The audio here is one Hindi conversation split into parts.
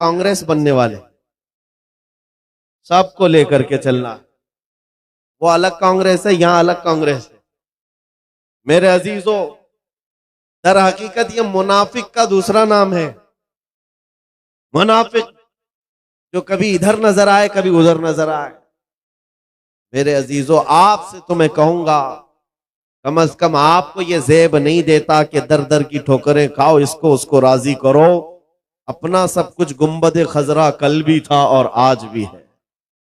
कांग्रेस बनने वाले, सबको लेकर के चलना। वो अलग कांग्रेस है, यहां अलग कांग्रेस है। मेरे अजीजों, दर हकीकत ये मुनाफिक का दूसरा नाम है। मुनाफिक जो कभी इधर नजर आए कभी उधर नजर आए। मेरे अजीजों, आपसे तो मैं कहूंगा, कम से कम आपको ये ज़ेब नहीं देता कि दर दर की ठोकरें खाओ, इसको उसको राजी करो। अपना सब कुछ गुंबद खजरा कल भी था और आज भी है।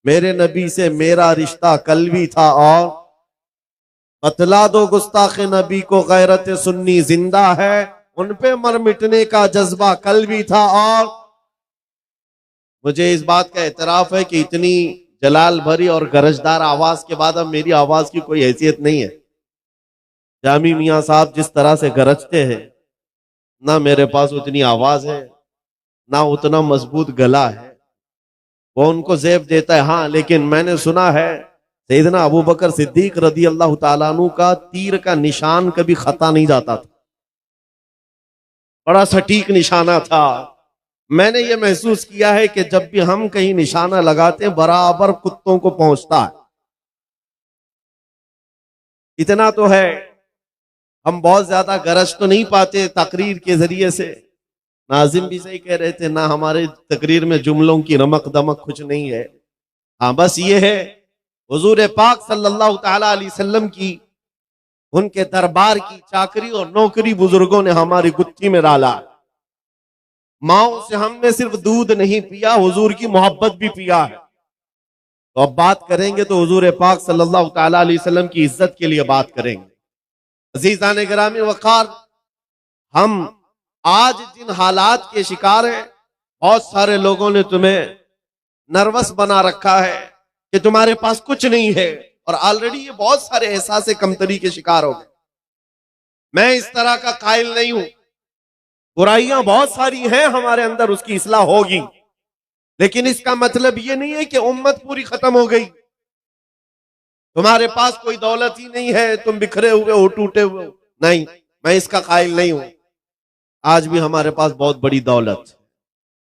मेरे नबी से मेरा रिश्ता कल भी था और बतला दो गुस्ताख नबी को गैरत सुन्नी जिंदा है। उन पे मर मिटने का जज्बा कल भी था। और मुझे इस बात का एतराफ है कि इतनी जलाल भरी और गरजदार आवाज के बाद अब मेरी आवाज की कोई हैसियत नहीं है। जामी मियां साहब जिस तरह से गरजते हैं, ना मेरे पास उतनी आवाज है, ना उतना मजबूत गला है, वो उनको ज़ेब देता है। हाँ, लेकिन मैंने सुना है सैयदना अबू बकर सिद्दीक रदी अल्लाह ताला अन्हु का तीर का निशान कभी खता नहीं जाता था, बड़ा सटीक निशाना था। मैंने ये महसूस किया है कि जब भी हम कहीं निशाना लगाते हैं बराबर कुत्तों को पहुंचता है। इतना तो है, हम बहुत ज्यादा गरज तो नहीं पाते तकरीर के जरिए से। नाजिम भी सही कह रहे थे, ना हमारे तकरीर में जुमलों की रमक दमक कुछ नहीं है। हाँ, बस ये है हुजूर पाक सल्लल्लाहु ताला अलैहि वसल्लम की, उनके दरबार की चाकरी और नौकरी बुजुर्गों ने हमारी गुत्थी में डाला। माओ से हमने सिर्फ दूध नहीं पिया, हुजूर की मोहब्बत भी पिया है। तो अब बात करेंगे तो हुजूर पाक सल्लल्लाहु ताला अलैहि वसल्लम की इज्जत के लिए बात करेंगे। अजीजान गिरामी वकार, हम आज जिन हालात के शिकार हैं, बहुत सारे लोगों ने तुम्हें नर्वस बना रखा है कि तुम्हारे पास कुछ नहीं है, और ऑलरेडी ये बहुत सारे एहसास कमतरी के शिकार हो गए। मैं इस तरह का कायल नहीं हूं, बुराइयां बहुत सारी हैं हमारे अंदर, उसकी इस्लाह होगी, लेकिन इसका मतलब ये नहीं है कि उम्मत पूरी खत्म हो गई। तुम्हारे पास कोई दौलत ही नहीं है, तुम बिखरे हुए हो, टूटे हुए हो, नहीं, मैं इसका कायल नहीं हूं। आज भी हमारे पास बहुत बड़ी दौलत।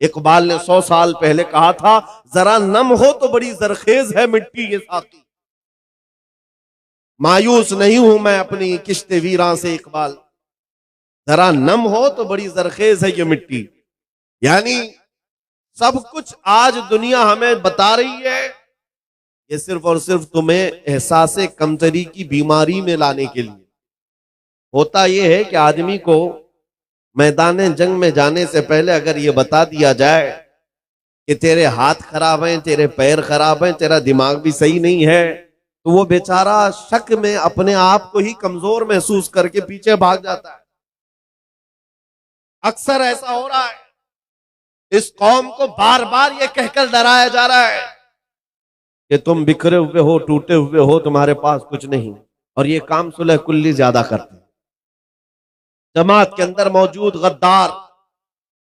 इकबाल ने 100 साल पहले कहा था, जरा नम हो तो बड़ी जरखेज है मिट्टी ये साकी। मायूस नहीं हूं मैं अपनी किश्ते वीरां से इकबाल, जरा नम हो तो बड़ी जरखेज है ये मिट्टी। यानी सब कुछ आज दुनिया हमें बता रही है, ये सिर्फ और सिर्फ तुम्हें एहसास कमतरी की बीमारी में लाने के लिए। होता यह है कि आदमी को मैदान जंग में जाने से पहले अगर ये बता दिया जाए कि तेरे हाथ खराब हैं, तेरे पैर खराब हैं, तेरा दिमाग भी सही नहीं है, तो वो बेचारा शक में अपने आप को ही कमजोर महसूस करके पीछे भाग जाता है। अक्सर ऐसा हो रहा है। इस कौम को बार बार ये कहकर डराया जा रहा है कि तुम बिखरे हुए हो, टूटे हुए हो, तुम्हारे पास कुछ नहीं। और ये काम सुलह कुल्ली ज्यादा करते हैं। जमात के अंदर मौजूद गद्दार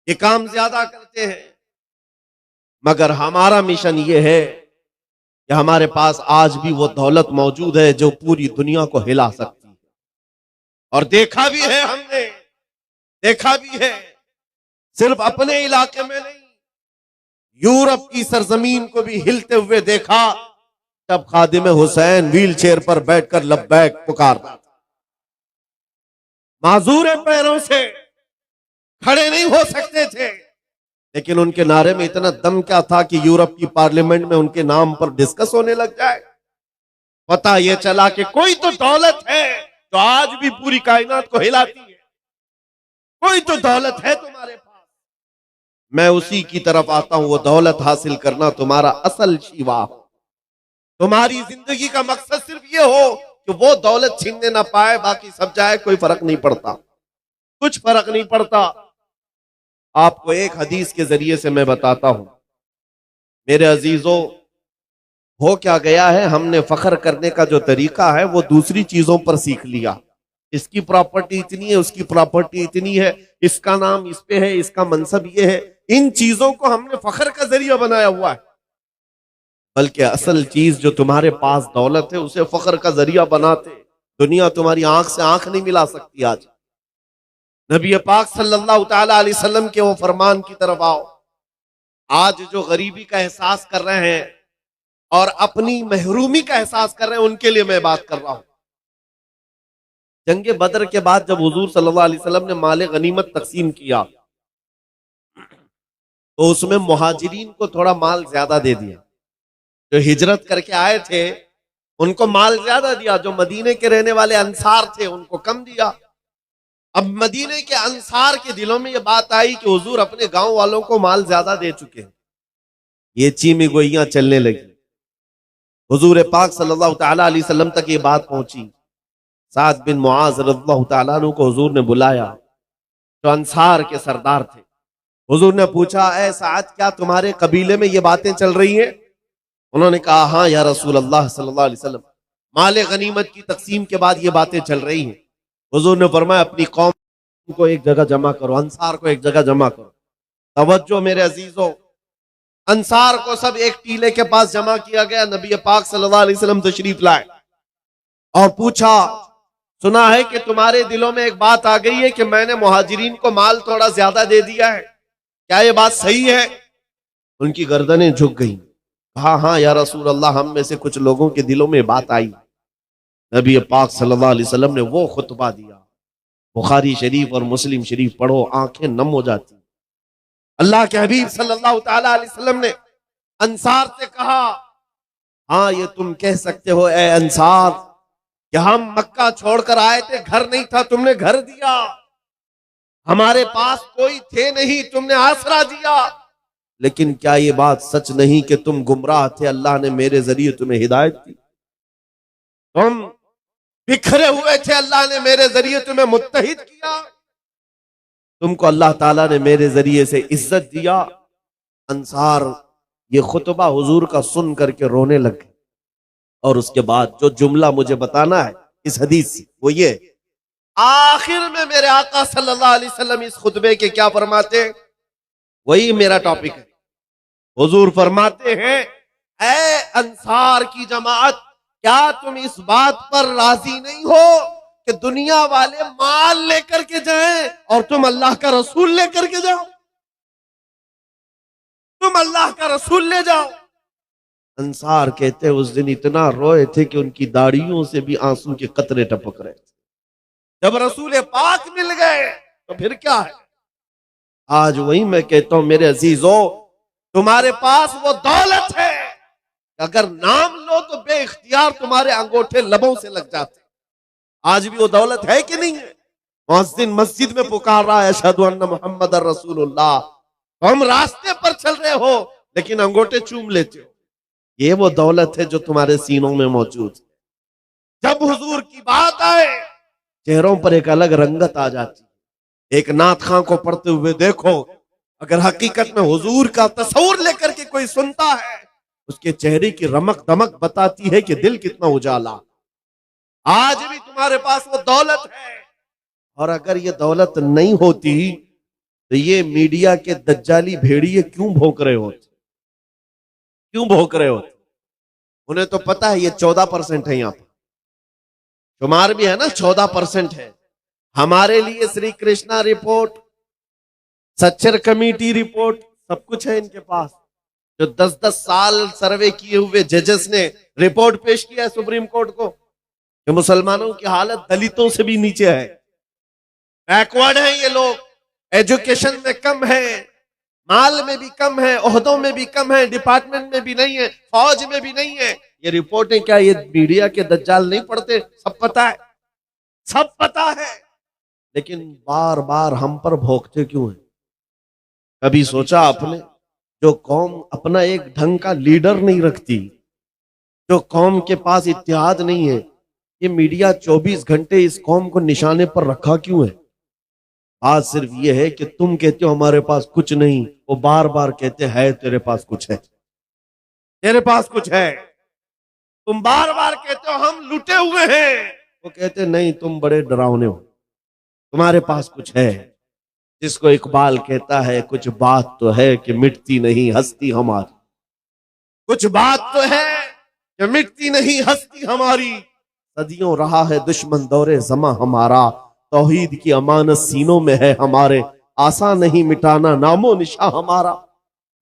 ये काम ज्यादा करते हैं। मगर हमारा मिशन ये है कि हमारे पास आज भी वो दौलत मौजूद है जो पूरी दुनिया को हिला सकती है। और देखा भी है, हमने देखा भी है, सिर्फ अपने इलाके में नहीं, यूरोप की सरजमीन को भी हिलते हुए देखा जब खादिम हुसैन व्हील चेयर पर बैठकर लब्बैक पुकारता था। माजूर पैरों से खड़े नहीं हो सकते थे, लेकिन उनके नारे में इतना दम क्या था कि यूरोप की पार्लियामेंट में उनके नाम पर डिस्कस होने लग जाए। पता यह चला कि कोई तो दौलत है जो आज भी पूरी कायनात को हिलाती है, कोई तो दौलत है तुम्हारे पास। मैं उसी की तरफ आता हूं। वो दौलत हासिल करना तुम्हारा असल शिवा हो। तुम्हारी जिंदगी का मकसद सिर्फ ये हो कि वो दौलत छीनने ना पाए, बाकी सब जाए, कोई फर्क नहीं पड़ता, कुछ फर्क नहीं पड़ता। आपको एक हदीस के जरिए से मैं बताता हूं। मेरे अजीजों, हो क्या गया है, हमने फख्र करने का जो तरीका है वो दूसरी चीजों पर सीख लिया। इसकी प्रॉपर्टी इतनी है, उसकी प्रॉपर्टी इतनी है, इसका नाम इस पे है, इसका मनसब ये है। इन चीजों को हमने फख्र का जरिया बनाया हुआ है। बल्कि असल चीज जो तुम्हारे पास दौलत है उसे फख्र का जरिया बनाते। दुनिया तुम्हारी आंख से आंख नहीं मिला सकती। आज नबी पाक सल्लल्लाहु ताला अलैहि वसल्लम के वो फरमान की तरफ आओ। आज जो गरीबी का एहसास कर रहे हैं और अपनी महरूमी का एहसास कर रहे हैं, उनके लिए मैं बात कर रहा हूं। जंगे बदर के बाद जब हुजूर सल्लल्लाहु अलैहि वसल्लम ने माले गनीमत तकसीम किया तो उसमें मुहाजिरीन को थोड़ा माल ज्यादा दे दिया। जो हिजरत करके आए थे उनको माल ज्यादा दिया, जो मदीने के रहने वाले अंसार थे उनको कम दिया। अब मदीने के अंसार के दिलों में यह बात आई कि हुजूर अपने गांव वालों को माल ज्यादा दे चुके हैं। ये चीमी गोइयां चलने लगी। हुजूर पाक सल्लल्लाहु तआला अलैहि वसल्लम तक ये बात पहुंची। साद बिन मुआज रज़ियल्लाहु तआला अन्हु को हुजूर ने बुलाया, जो अंसार के सरदार थे। हुजूर ने पूछा, ऐ साद, क्या तुम्हारे कबीले में ये बातें चल रही हैं? उन्होंने कहा, हाँ या रसूल अल्लाह सल्लल्लाहु अलैहि वसल्लम, माले गनीमत की तकसीम के बाद ये बातें चल रही हैं। हुजूर ने फरमाया, अपनी कौम को एक जगह जमा करो, अंसार को एक जगह जमा करो। तवज्जो मेरे अजीजों, अंसार को सब एक टीले के पास जमा किया गया। नबी पाक सल्लल्लाहु अलैहि वसल्लम तशरीफ लाए और पूछा, सुना है कि तुम्हारे दिलों में एक बात आ गई है कि मैंने मुहाजिरीन को माल थोड़ा ज्यादा दे दिया है, क्या ये बात सही है? उनकी गर्दनें झुक गईं। कहा, हाँ या रसूल अल्लाह, हम में से कुछ लोगों के दिलों में बात आई। नबी पाक सल्लल्लाहु अलैहि वसल्लम ने वो खुतबा दिया, बुखारी शरीफ और मुस्लिम शरीफ पढ़ो, आंखें नम हो जाती। अल्लाह के हबीब सल्लल्लाहु तआला अलैहि वसल्लम ने अंसार से कहा, हाँ ये तुम कह सकते हो ए अंसार कि हम मक्का छोड़कर आए थे, घर नहीं था, तुमने घर दिया। हमारे पास कोई थे नहीं, तुमने आसरा दिया। लेकिन क्या ये बात सच नहीं कि तुम गुमराह थे, अल्लाह ने मेरे जरिए तुम्हें हिदायत दी? तुम बिखरे हुए थे, अल्लाह ने मेरे जरिए तुम्हें मुत्तहिद किया। तुमको अल्लाह ताला ने मेरे जरिए से इज्जत दिया। अंसार ये खुतबा हुजूर का सुन करके रोने लग गए। और उसके बाद जो जुमला मुझे बताना है इस हदीस से, वो ये, आखिर में मेरे आका सल्लल्लाहु अलैहि वसल्लम इस खुतबे के क्या फरमाते, वही मेरा टॉपिक है। हुजूर फरमाते हैं, ऐ अंसार की जमात, क्या तुम इस बात पर राजी नहीं हो कि दुनिया वाले माल लेकर के जाएं और तुम अल्लाह का रसूल लेकर के जाओ? तुम अल्लाह का रसूल ले जाओ। अंसार कहते उस दिन इतना रोए थे कि उनकी दाढ़ियों से भी आंसू के कतरे टपक रहे थे। जब रसूल पाक मिल गए तो फिर क्या है? आज वही मैं कहता हूं मेरे अजीजों, तुम्हारे पास वो दौलत है, अगर नाम लो तो बेइख्तियार तुम्हारे अंगूठे लबों से लग जाते। आज भी वो दौलत है कि नहीं है? मुअज्जिन मस्जिद में पुकार रहा है, अशहदु अन्ना मुहम्मदर रसूलुल्लाह। तुम रास्ते पर चल रहे हो लेकिन अंगूठे चूम लेते हो। ये वो दौलत है जो तुम्हारे सीनों में मौजूद है। जब हुजूर की बात आए, चेहरों पर एक अलग रंगत आ जाती है। एक नात खां को पढ़ते हुए देखो, अगर हकीकत में हुजूर का तस्वुर लेकर के कोई सुनता है, उसके चेहरे की रमक दमक बताती है कि दिल कितना उजाला। आज भी तुम्हारे पास वो दौलत है, और अगर ये दौलत नहीं होती तो ये मीडिया के दज्जाली भेड़िए क्यों भौंक रहे होते? क्यों भौंक रहे होते? उन्हें तो पता है ये 14% है, यहां पर शुमार भी है ना, 14% है। हमारे लिए Shri Krishna report, Sachar committee report, सब कुछ है इनके पास। जो 10-10 साल सर्वे किए हुए जजेस ने रिपोर्ट पेश किया है सुप्रीम कोर्ट को कि मुसलमानों की हालत दलितों से भी नीचे है, बैकवर्ड है ये लोग, एजुकेशन में कम है, माल में भी कम है, ओहदों में भी कम है, डिपार्टमेंट में भी नहीं है, फौज में भी नहीं है। ये रिपोर्टें क्या ये मीडिया के दज्जाल नहीं पढ़ते? सब पता है, सब पता है, लेकिन बार बार हम पर भोंकते क्यों हैं? कभी सोचा आपने, जो कौम अपना एक ढंग का लीडर नहीं रखती, जो कौम के पास इत्तेहाद नहीं है, ये मीडिया 24 घंटे इस कौम को निशाने पर रखा क्यों है? बात सिर्फ ये है कि तुम कहते हो हमारे पास कुछ नहीं, वो बार बार कहते हैं तेरे पास कुछ है, तेरे पास कुछ है। तुम बार बार कहते हो हम लुटे हुए हैं, वो कहते नहीं तुम बड़े डरावने हो, तुम्हारे पास कुछ है। जिसको इकबाल कहता है, कुछ बात तो है कि मिटती नहीं हस्ती हमारी, कुछ बात तो है कि मिटती नहीं हस्ती हमारी। सदियों रहा है दुश्मन दौरे जमा हमारा, तौहीद की अमानत सीनों में है हमारे, आसान नहीं मिटाना नामो निशा हमारा।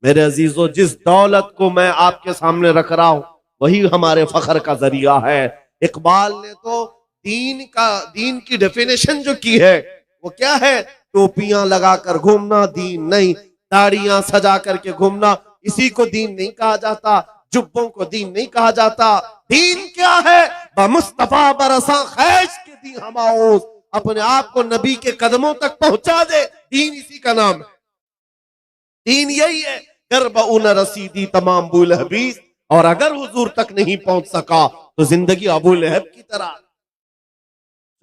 मेरे अजीजों, जिस दौलत को मैं आपके सामने रख रहा हूं वही हमारे फख्र का जरिया है। इकबाल ने तो दीन की डेफिनेशन जो की है वो क्या है? टोपियां लगाकर घूमना दीन नहीं, दाढ़ियां सजा करके घूमना, इसी को दीन नहीं कहा जाता, जुब्बों को दीन नहीं कहा जाता। दीन क्या है? बमुस्तफा बरसा खैश के दी हमाओस, अपने आप को नबी के कदमों तक पहुंचा दे, दीन इसी का नाम है। दीन यही है। गर्बउन रसीदी तमाम अबू लहबीस, और अगर हुजूर तक नहीं पहुंच सका तो जिंदगी अबू लहब की तरह।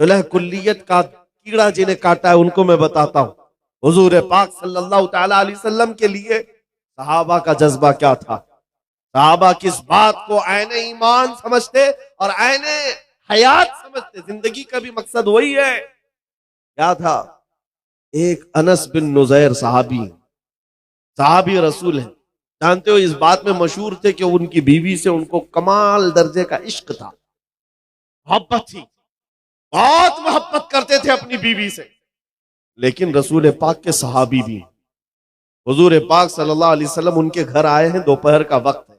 सुलह कुल्लियत का कीड़ा जिन्हें काटा है उनको मैं बताता हूं। हुजूर पाक सल्लल्लाहु तआला अलैहि वसल्लम के लिए सहाबा का जज्बा क्या था? सहाबा किस बात को ऐन ईमान समझते और ऐन हयात समझते? जिंदगी का भी मकसद वही है। क्या था? एक अनस बिन नुजैर सहाबी रसूल है। जानते हो, इस बात में मशहूर थे कि उनकी बीवी से उनको कमाल दर्जे का इश्क था, मोहब्बत थी, बहुत मोहब्बत करते थे अपनी बीवी से। लेकिन रसूल पाक के सहाबी भी, हुजूर पाक सल्लल्लाहु अलैहि वसल्लम उनके घर आए हैं, दोपहर का वक्त है।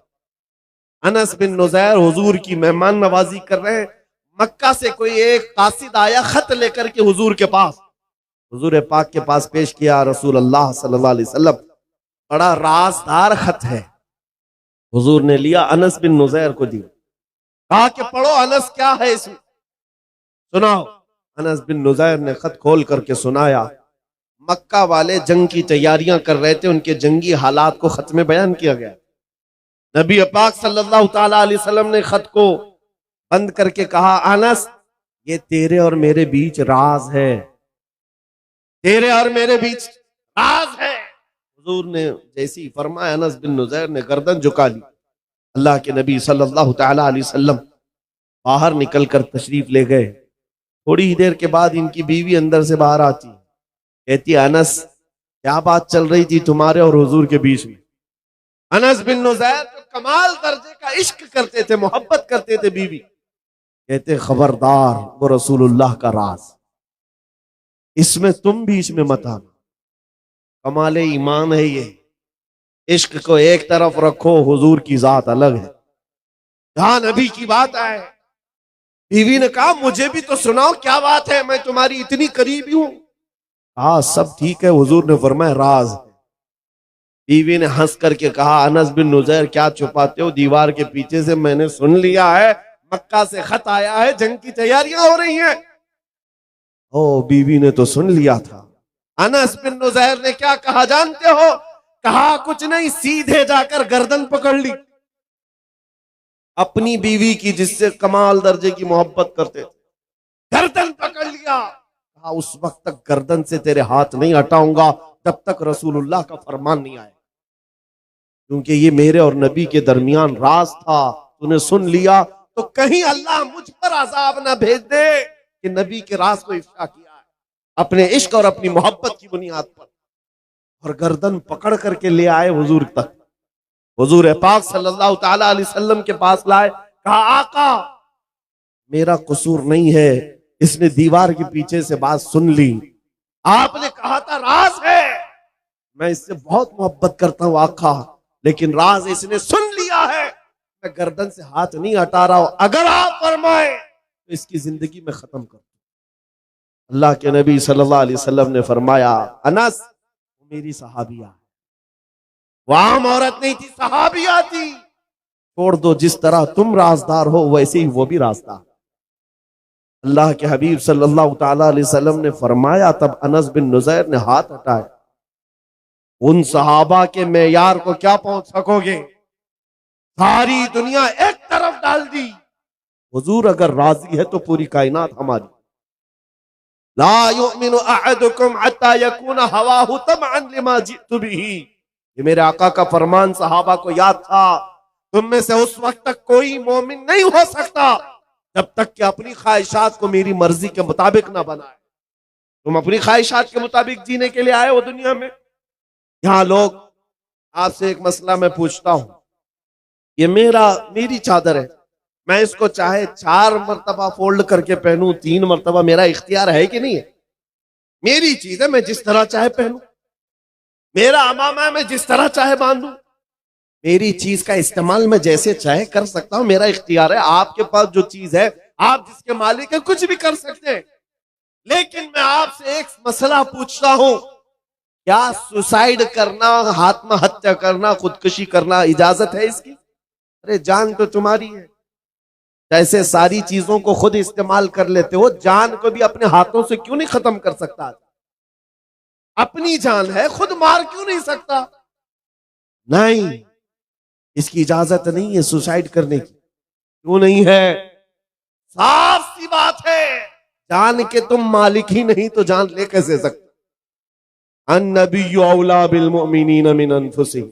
अनस बिन नुजैर हुजूर की मेहमान नवाजी कर रहे हैं। मक्का से कोई एक कासिद आया खत लेकर के हुजूर के पास, हुजूर पाक के पास पेश किया। रसूल अल्लाह सल्लल्लाहु अलैहि वसल्लम, बड़ा राजदार खत है। हुजूर ने लिया, अनस बिन नुजैर को दिया, कहा कि पढ़ो अनस, क्या है इसमें, सुनाओ। अनस बिन नुजैर ने खत खोल करके सुनाया। मक्का वाले जंग की तैयारियां कर रहे थे, उनके जंगी हालात को खत में बयान किया गया। नबी पाक सल्लल्लाहु तआला अलैहि वसल्लम ने खत को बंद करके कहा, अनस ये तेरे और मेरे बीच राज है, तेरे और मेरे बीच राज है। हुजूर ने जैसी फरमाया, अनस बिन नुजैर ने गर्दन झुका ली। अल्लाह के नबी सल्लल्लाहु तआला अलैहि वसल्लम बाहर निकलकर तशरीफ ले गए। थोड़ी ही देर के बाद इनकी बीवी अंदर से बाहर आती, कहती, अनस क्या बात चल रही थी तुम्हारे और हुजूर के बीच में? अनस बिन नुजैर तो कमाल दर्जे का इश्क करते थे, मोहब्बत करते थे बीवी। कहते, खबरदार, वो रसूलुल्लाह का राज, इसमें तुम बीच में मत आना। कमाले ईमान है ये। इश्क को एक तरफ रखो, हुजूर की जात अलग है। जहां नबी की बात आए, बीवी ने कहा, मुझे भी तो सुनाओ, क्या बात है, मैं तुम्हारी इतनी करीबी हूं। हाँ सब ठीक है। हुजूर ने फरमाया, राज है। बीवी ने हंस करके कहा, अनस बिन नुजैर क्या छुपाते हो, दीवार के पीछे से मैंने सुन लिया है, मक्का से खत आया है, जंग की तैयारियां हो रही हैं। ओ, बीवी ने तो सुन लिया था। अनस बिन नुजैर ने क्या कहा जानते हो? कहा, कुछ नहीं, सीधे जाकर गर्दन पकड़ ली अपनी बीवी की, जिससे कमाल दर्जे की मोहब्बत करते थे। गर्दन पकड़ लिया, कहा, उस वक्त तक गर्दन से तेरे हाथ नहीं हटाऊंगा जब तक रसूलुल्लाह का फरमान नहीं आए, क्योंकि ये मेरे और नबी के दरमियान राज था। तूने सुन लिया तो कहीं अल्लाह मुझ पर अजाब ना भेज दे कि नबी के राज को इफ्शा किया है अपने इश्क और अपनी मोहब्बत की बुनियाद पर। और गर्दन पकड़ करके ले आए हुजूर तक। हुजूर पाक सल्लल्लाहु तआला अलैहि वसल्लम के पास लाए, कहा, आका मेरा कसूर नहीं है, इसने दीवार के पीछे से बात सुन ली, आपने कहा था राज है, मैं इससे बहुत मोहब्बत करता हूं आका, लेकिन राज इसने सुन लिया है, मैं गर्दन से हाथ नहीं हटा रहा हूं, अगर आप फरमाए तो इसकी जिंदगी में खत्म कर। अल्लाह के नबी सल्लल्लाहु अलैहि वसल्लम ने फरमाया, अनस मेरी सहाबिया, वो आम औरत नहीं थी, सहाबिया थी, छोड़ दो, जिस तरह तुम राजदार हो वैसे ही वो भी राजदार। अल्लाह के हबीब सल्लल्लाहु तआला अलैहि वसल्लम ने फरमाया, तब अनस बिन नुजैर ने हाथ हटाए, उन सहाबा के मेयार को क्या पहुंच सकोगे, सारी दुनिया एक तरफ डाल दी, हुजूर अगर राजी है तो पूरी कायनात हमारी। ला युमिनु अहदुकुम हत्ता यकूना हवाहु तमअन लिमा जितु बिही, ये मेरे आका का फरमान सहाबा को याद था। तुम में से उस वक्त तक कोई मोमिन नहीं हो सकता जब तक कि अपनी ख्वाहिशात को मेरी मर्जी के मुताबिक ना बनाए। तुम अपनी ख्वाहिशात के मुताबिक जीने के लिए आए हो दुनिया में। यहां लोग, आपसे एक मसला मैं पूछता हूं, ये मेरी चादर है, मैं इसको चाहे 4 मरतबा फोल्ड करके पहनूं, 3 मरतबा, मेरा इख्तियार है कि नहीं है? मेरी चीज है, मैं जिस तरह चाहे पहनूं। मेरा अमामा मैं जिस तरह चाहे बांधू, मेरी चीज का इस्तेमाल मैं जैसे चाहे कर सकता हूं, मेरा इख्तियार है। आपके पास जो चीज है, आप जिसके मालिक है, कुछ भी कर सकते हैं। लेकिन मैं आपसे एक मसला पूछता हूं, क्या सुसाइड करना, आत्महत्या करना, खुदकुशी करना इजाजत है इसकी? अरे जान तो तुम्हारी है, जैसे सारी चीजों को खुद इस्तेमाल कर लेते हो, जान को भी अपने हाथों से क्यों नहीं खत्म कर सकता? अपनी जान है, खुद मार क्यों नहीं सकता? नहीं, इसकी इजाजत नहीं है सुसाइड करने की। क्यों नहीं है? साफ सी बात है, जान के तुम मालिक ही नहीं तो जान ले कैसे सकते? अन्नबिय्यु औला बिल मुमिनीन मिन अनफुसिहिम,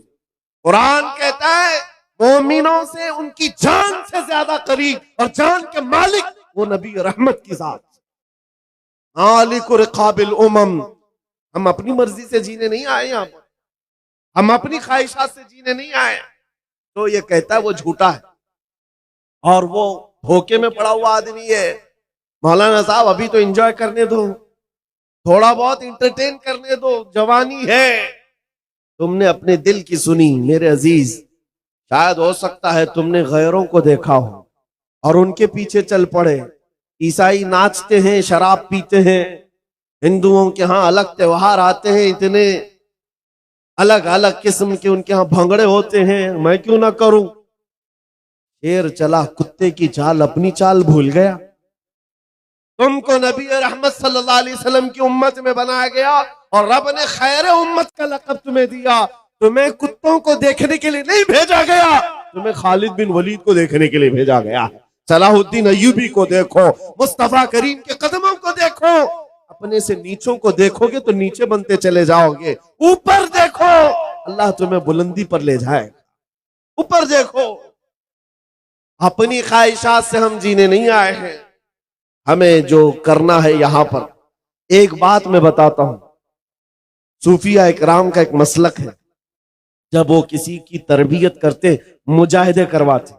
कुरान कहता है मोमिनों से उनकी जान से ज्यादा करीब और जान के मालिक वो नबी रहमत की जात, मालिक रिकाबिल उमम। हम अपनी मर्जी से जीने नहीं आए यहां पर, हम अपनी ख्वाहिशात से जीने नहीं आए। तो ये कहता है वो झूठा है और वो धोखे में पड़ा हुआ आदमी है। मौलाना साहब अभी तो एंजॉय करने दो, थोड़ा बहुत इंटरटेन करने दो, जवानी है। तुमने अपने दिल की सुनी मेरे अजीज, शायद हो सकता है तुमने गैरों को देखा हो और उनके पीछे चल पड़े। ईसाई नाचते हैं, शराब पीते हैं, हिंदुओं के यहाँ अलग त्योहार आते हैं, इतने अलग अलग किस्म के उनके यहाँ भंगड़े होते हैं, मैं क्यों ना करूं? शेर चला कुत्ते की चाल, अपनी चाल भूल गया। तुमको नबी रहमत सल्लल्लाहु अलैहि वसल्लम की उम्मत में बनाया गया और रब ने खैर उम्मत का लक़ब तुम्हें दिया। तुम्हें कुत्तों को देखने के लिए नहीं भेजा गया, तुम्हें खालिद बिन वलीद को देखने के लिए भेजा गया है। सलाहुद्दीन अय्यूबी को देखो, मुस्तफा करीम के कदमों को देखो। अपने से नीचों को देखोगे तो नीचे बनते चले जाओगे, ऊपर देखो अल्लाह तुम्हें बुलंदी पर ले जाएगा। ऊपर देखो, अपनी ख्वाहिशात से हम जीने नहीं आए हैं। हमें जो करना है यहां पर, एक बात मैं बताता हूं, सूफिया इकराम का एक मसलक है, जब वो किसी की तरबियत करते, मुजाहिदे करवाते,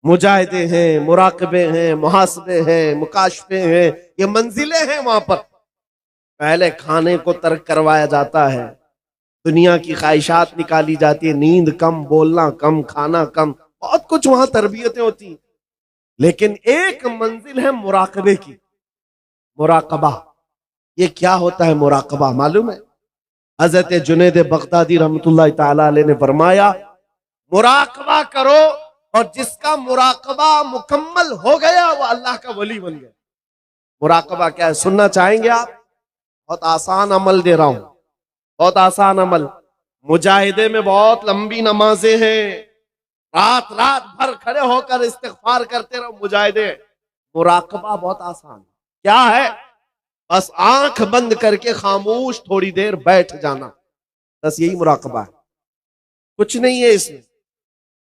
मुजाहिदे हैं, मुराकबे हैं, मुहासबे हैं, मुकाशफे हैं, ये मंजिलें हैं। वहां पर पहले खाने को तर्क करवाया जाता है, दुनिया की ख्वाहिशात निकाली जाती है, नींद कम, बोलना कम, खाना कम, बहुत कुछ वहां तरबियतें होती हैं। लेकिन एक मंजिल है मुराकबे की, मुराकबा। ये क्या होता है मुराकबा मालूम है? हजरत जुनैद बगदादी रहमतुल्लाह ताला अलैह ने फरमाया, मुराकबा करो और जिसका मुराकबा मुकम्मल हो गया वो अल्लाह का वली बन गया। मुराकबा क्या है, सुनना चाहेंगे आप? बहुत आसान अमल दे रहा हूं, बहुत आसान अमल। मुजाहिदे में बहुत लंबी नमाजें हैं, रात रात भर खड़े होकर इस्तिग़फार करते रहो मुजाहिदे। मुराकबा बहुत आसान, क्या है? बस आंख बंद करके खामोश थोड़ी देर बैठ जाना, बस यही मुराकबा है, कुछ नहीं है इसमें।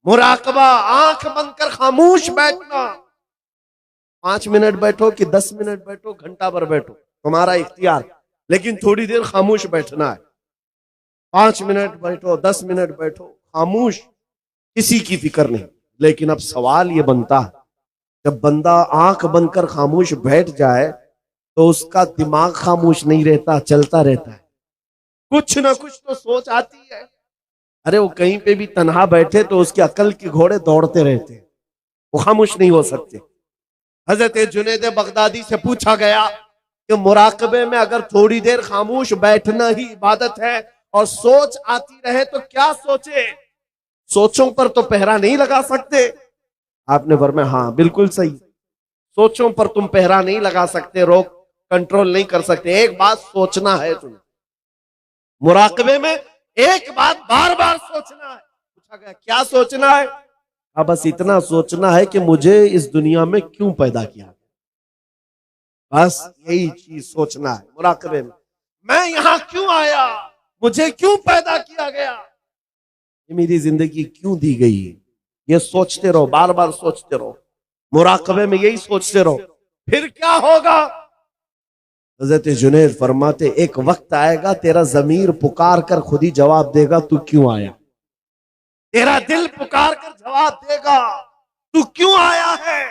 मुराकबा आंख बंद कर खामोश बैठना, 5 मिनट बैठो कि 10 मिनट बैठो, घंटा भर बैठो, तुम्हारा इख्तियार, लेकिन थोड़ी देर खामोश बैठना है। 5 मिनट बैठो, 10 मिनट बैठो, खामोश, किसी की फिक्र नहीं। लेकिन अब सवाल ये बनता है, जब बंदा आंख बंद कर खामोश बैठ जाए तो उसका दिमाग खामोश नहीं रहता, चलता रहता है, कुछ ना कुछ तो सोच आती है। अरे वो कहीं पे भी तन्हा बैठे तो उसके अकल के घोड़े दौड़ते रहते हैं, वो खामोश नहीं हो सकते। हजरत जुनैद बगदादी से पूछा गया कि मुराकबे में अगर थोड़ी देर खामोश बैठना ही इबादत है और सोच आती रहे तो क्या सोचे? सोचों पर तो पहरा नहीं लगा सकते। आपने फरमाया हाँ बिल्कुल सही, सोचों पर तुम पहरा नहीं लगा सकते, रोक कंट्रोल नहीं कर सकते। एक बात सोचना है तुम्हें, मुराकबे में एक बात बार बार सोचना है। पूछा गया क्या सोचना है? अब बस इतना सोचना है कि मुझे इस दुनिया में क्यों पैदा किया, बस यही चीज सोचना है मुराकबे में। मैं यहां क्यों आया, मुझे क्यों पैदा किया गया, ये मेरी जिंदगी क्यों दी गई है, ये सोचते रहो, बार बार सोचते रहो, मुराकबे में यही सोचते रहो, फिर क्या होगा? हजरत जुनैद फरमाते एक वक्त आएगा तेरा जमीर पुकार कर खुद ही जवाब देगा तू क्यों आया। तेरा दिल पुकार कर जवाब देगा तू क्यों आया है।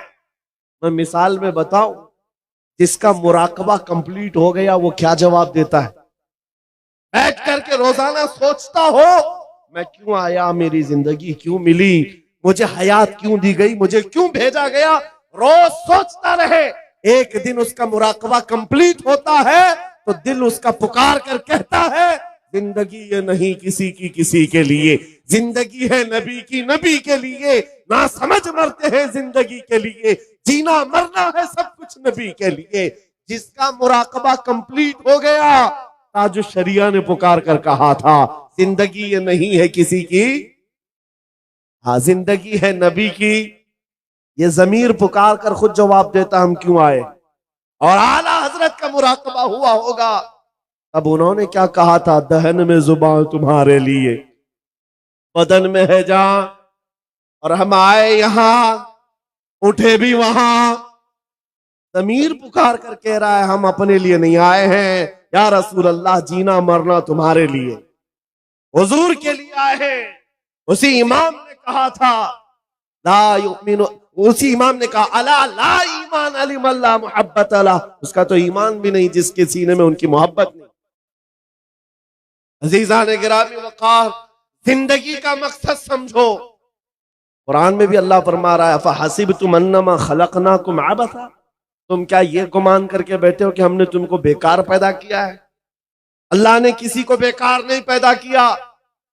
मैं मिसाल में बताऊं, जिसका मुराकबा कंप्लीट हो गया वो क्या जवाब देता है? बैठ करके रोजाना सोचता हो मैं क्यों आया, मेरी जिंदगी क्यों मिली, मुझे हयात क्यों दी गई, मुझे क्यों भेजा गया, रोज सोचता रहे। एक दिन उसका मुराकबा कंप्लीट होता है तो दिल उसका पुकार कर कहता है जिंदगी ये नहीं किसी की किसी के लिए, जिंदगी है नबी की नबी के लिए, ना समझ मरते हैं जिंदगी के लिए, जीना मरना है सब कुछ नबी के लिए। जिसका मुराकबा कंप्लीट हो गया, ताज शरिया ने पुकार कर कहा था जिंदगी ये नहीं है किसी की, हाँ जिंदगी है नबी की। ये जमीर पुकार कर खुद जवाब देता हम क्यों आए। और आला हजरत का मुराकबा हुआ होगा, अब उन्होंने क्या कहा था, दहन में जुबान तुम्हारे लिए, बदन में है जान, और हम आए यहां उठे भी वहां। जमीर पुकार कर कह रहा है हम अपने लिए नहीं आए हैं या रसूल अल्लाह, जीना मरना तुम्हारे लिए, हुजूर के लिए आए हैं। उसी इमाम ने कहा था ला युमिनु, उसी इमाम ने कहा अला ला ईमान अली मल्ला मोहब्बत अला, उसका तो ईमान भी नहीं जिसके सीने में उनकी मोहब्बत नहीं। अजीजा ने गिरामी वक़ार, जिंदगी का मकसद समझो। कुरान में भी अल्लाह फरमा रहा है फहसिबतुम अन्नमा खलकनाकुम अबसा, तुम क्या ये गुमान करके बैठे हो कि हमने तुमको बेकार पैदा किया है। अल्लाह ने किसी को बेकार नहीं पैदा किया।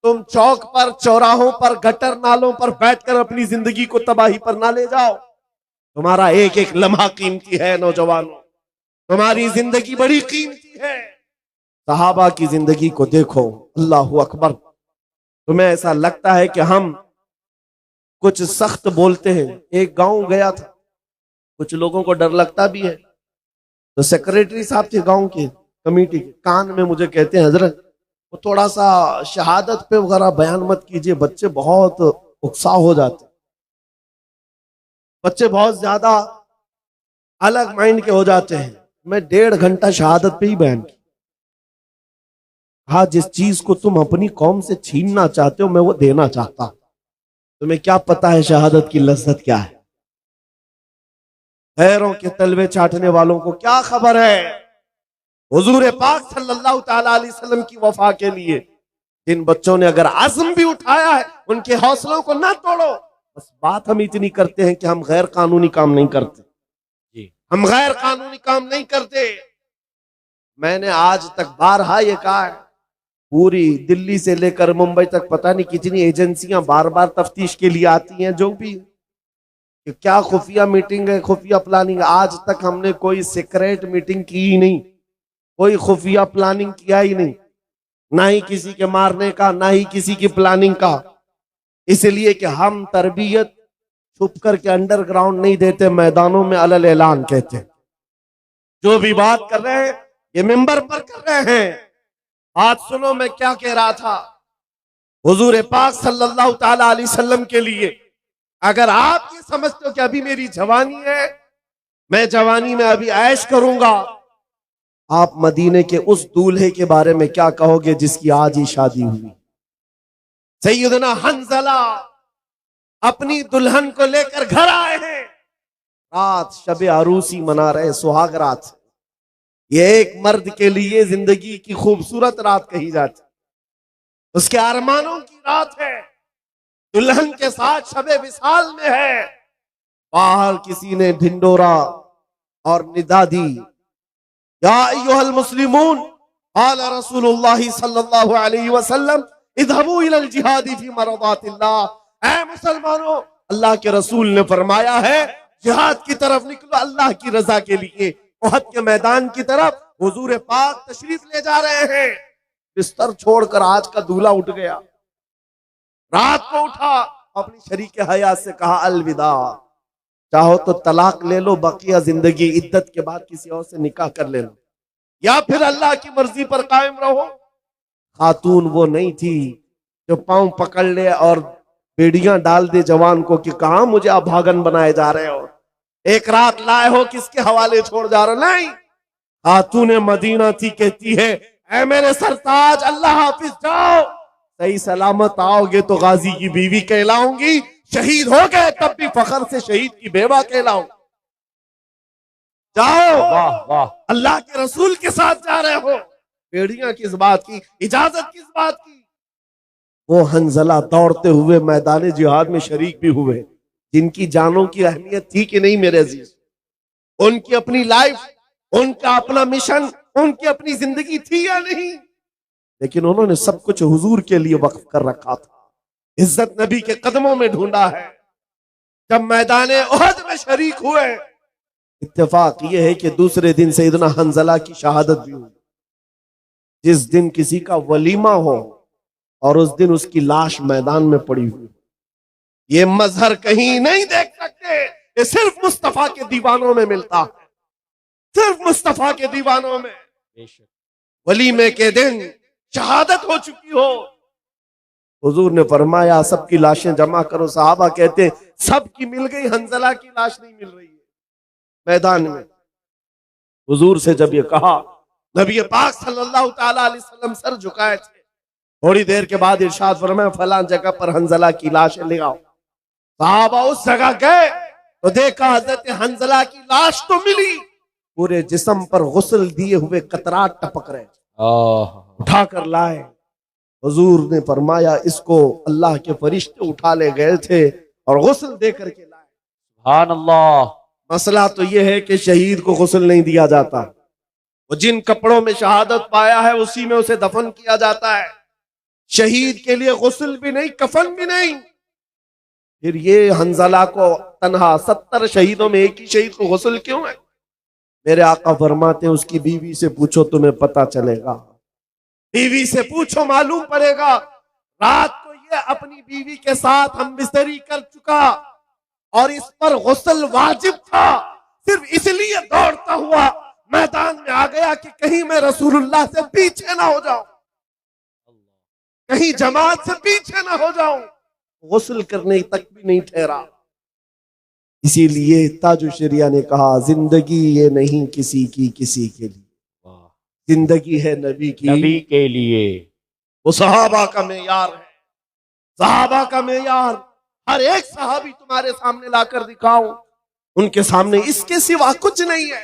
तुम चौक पर, चौराहों पर, गटर नालों पर बैठकर अपनी जिंदगी को तबाही पर ना ले जाओ। तुम्हारा एक एक लम्हा कीमती है नौजवानों, तुम्हारी जिंदगी बड़ी कीमती है। सहाबा की जिंदगी को देखो, अल्लाहु अकबर। तुम्हें ऐसा लगता है कि हम कुछ सख्त बोलते हैं। एक गांव गया था, कुछ लोगों को डर लगता भी है, तो सेक्रेटरी साहब थे गांव के कमेटी के, कान में मुझे कहते हैं हजरत वो थोड़ा सा शहादत पे वगैरह बयान मत कीजिए, बच्चे बहुत उत्साह हो जाते, बच्चे बहुत ज्यादा अलग माइंड के हो जाते हैं। मैं 1.5 घंटा शहादत पे ही बयान की। हाँ, जिस चीज को तुम अपनी कौम से छीनना चाहते हो मैं वो देना चाहता हूं। तुम्हें क्या पता है शहादत की लज्जत क्या है, गैरों के तलवे चाटने वालों को क्या खबर है। हुजूर पाक सल्लल्लाहु ताला अलैहि वसल्लम की वफा के लिए जिन बच्चों ने अगर आज़म भी उठाया है, उनके हौसलों को ना तोड़ो। बस बात हम इतनी करते हैं कि हम गैर कानूनी काम नहीं करते जी, हम गैर कानूनी काम नहीं करते। मैंने आज तक बारहा ये कहा है, पूरी दिल्ली से लेकर मुंबई तक पता नहीं कितनी एजेंसियां बार बार तफ्तीश के लिए आती हैं, जो भी कि क्या खुफिया मीटिंग है, खुफिया प्लानिंग। आज तक हमने कोई सीक्रेट मीटिंग की ही नहीं, कोई खुफिया प्लानिंग किया ही नहीं, ना ही किसी के मारने का, ना ही किसी की प्लानिंग का। इसलिए कि हम तरबियत छुप करके अंडरग्राउंड नहीं देते, मैदानों में अलल ऐलान कहते हैं। जो भी बात कर रहे हैं ये मिंबर पर कर रहे हैं। आज सुनो मैं क्या कह रहा था। हुजूर पाक सल्लल्लाहु ताला अलैहि वसल्लम के लिए अगर आप ये समझते हो कि अभी मेरी जवानी है, मैं जवानी में अभी ऐश करूंगा, आप मदीने के उस दूल्हे के बारे में क्या कहोगे जिसकी आज ही शादी हुई। सैयदना हंज़ला अपनी दुल्हन को लेकर घर आए हैं, रात शबे अरूसी मना रहे, सुहाग रात। ये एक मर्द के लिए जिंदगी की खूबसूरत रात कही जाती, उसके अरमानों की रात है। दुल्हन के साथ शबे विसाल में है। बाहर किसी ने ढिंडोरा और निदा दी, या अय्युहल मुस्लिमून क़ाल रसूलुल्लाह सल्लल्लाहु अलैहि वसल्लम इज़हबू इलल जिहादी फी मरदातिल्लाह। ऐ मुसलमानों, अल्लाह के रसूल ने फरमाया है जिहाद की तरफ निकलो अल्लाह की रजा के लिए। उहद के मैदान की तरफ हुजूर पाक तशरीफ ले जा रहे हैं। बिस्तर छोड़कर आज का दूल्हा उठ गया, रात को उठा, अपनी शरीक हयात से कहा अलविदा, चाहो तो तलाक ले लो, बकिया जिंदगी इद्दत के बाद किसी और से निकाह कर ले लो, या फिर अल्लाह की मर्जी पर कायम रहो। खातून वो नहीं थी जो पांव पकड़ ले और बेड़ियां डाल दे जवान को कि कहां मुझे अभागन बनाए जा रहे हो, एक रात लाए हो, किसके हवाले छोड़ जा रहे हो। नहीं, खातून मदीना थी, कहती है ऐ मेरे सरताज अल्लाह हाफिज, जाओ, सही सलामत आओगे तो गाजी की बीवी कहलाऊंगी, शहीद हो गए तब भी फखर से शहीद की बेवा कहलाऊंगी। जाओ, वाह वाह, अल्लाह के रसूल के साथ जा रहे हो, बेड़ियां किस बात की, इजाजत किस बात की। वो हंजला दौड़ते हुए मैदान जिहाद में शरीक भी हुए, जिनकी जानों की अहमियत थी कि नहीं मेरे अजीज। उनकी अपनी लाइफ, उनका अपना मिशन, उनकी अपनी जिंदगी थी या नहीं, लेकिन उन्होंने सब कुछ हुजूर के लिए वक्फ कर रखा था। इज्जत नबी के कदमों में ढूंढा है। जब मैदान उहद में शरीक हुए, इत्तेफाक ये है कि दूसरे दिन सैयदना हंजला की शहादत भी हुई। जिस दिन किसी का वलीमा हो और उस दिन उसकी लाश मैदान में पड़ी हुई, ये मजहर कहीं नहीं देख सकते। ये सिर्फ मुस्तफा के दीवानों में मिलता है, सिर्फ मुस्तफा के दीवानों में। वलीमे के दिन शहादत हो चुकी हो, हुजूर ने फरमाया सबकी लाशें जमा करो। सहाबा कहते सबकी मिल गई, हंजला की लाश नहीं मिल रही है मैदान में। हुजूर से जब ये कहा, नबी पाक सल्लल्लाहु ताला अलैहि वसल्लम सर झुकाए थे। थोड़ी देर के बाद इरशाद फरमाया फलां जगह पर हंजला की लाशें ले आओ। सहाबा उस जगह गए तो देखा हजरत हंजला की लाश तो मिली, पूरे जिस्म पर गुस्ल दिए हुए कतरात टपक रहे। उठाकर लाए। हुजूर ने फरमाया इसको अल्लाह के फरिश्ते उठा ले गए थे और गुस्ल दे करके लाए। सुभान अल्लाह। मसला तो यह है कि शहीद को गुस्ल नहीं दिया जाता। वो जिन कपड़ों में शहादत पाया है उसी में उसे दफन किया जाता है। शहीद के लिए गुस्ल भी नहीं, कफन भी नहीं। फिर ये हंजला को तन्हा 70 शहीदों में एक ही शहीद को गुस्ल क्यों है? मेरे आका फरमाते हैं उसकी बीवी से पूछो तुम्हें पता चलेगा। बीवी से पूछो मालूम पड़ेगा। रात को ये अपनी बीवी के साथ हम बिस्तरी कर चुका और इस पर गुस्ल वाजिब था, सिर्फ इसलिए दौड़ता हुआ मैदान में आ गया कि कहीं मैं रसूलुल्लाह से पीछे ना हो जाऊं, कहीं जमात से पीछे ना हो जाऊं। गुस्ल करने तक भी नहीं ठहरा। इसीलिए ताजुशरिया ने कहा जिंदगी ये नहीं किसी की किसी के लिए, जिंदगी है नबी की, नबी के लिए। वो सहाबा का मेयार है, सहाबा का मेयार। हर एक सहाबी तुम्हारे सामने लाकर दिखाऊं, उनके सामने इसके सिवा कुछ नहीं है।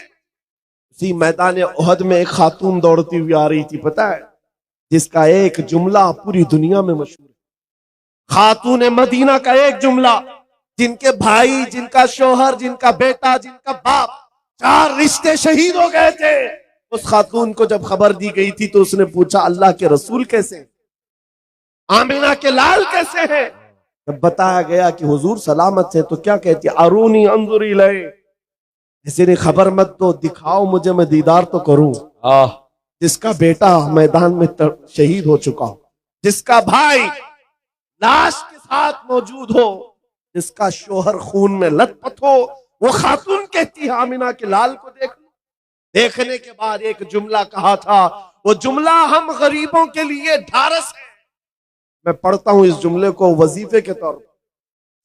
उसी मैदान उहद में एक खातून दौड़ती हुई आ रही थी, पता है, जिसका एक जुमला पूरी दुनिया में मशहूर है। खातून मदीना का एक जुमला, जिनके भाई, जिनका शोहर, जिनका बेटा, जिनका बाप, 4 रिश्ते शहीद हो गए थे। उस खातून को जब खबर दी गई थी तो उसने पूछा अल्लाह के रसूल कैसे हैं? आमिना के लाल कैसे हैं? जब बताया गया कि हुजूर सलामत है तो क्या कहती है, अरूनी अंजुरी लय, किसी ने खबर मत दो, दिखाओ मुझे, मैं दीदार तो करूं। जिसका बेटा मैदान में शहीद हो चुका हो, जिसका भाई लाश के साथ मौजूद हो, जिसका शोहर खून में लथपथ हो, वो खातून कहती है आमिना के लाल को देख लो। देखने के बाद एक जुमला कहा था, वो जुमला हम गरीबों के लिए ढारस है। मैं पढ़ता हूं इस जुमले को वजीफे के तौर पर,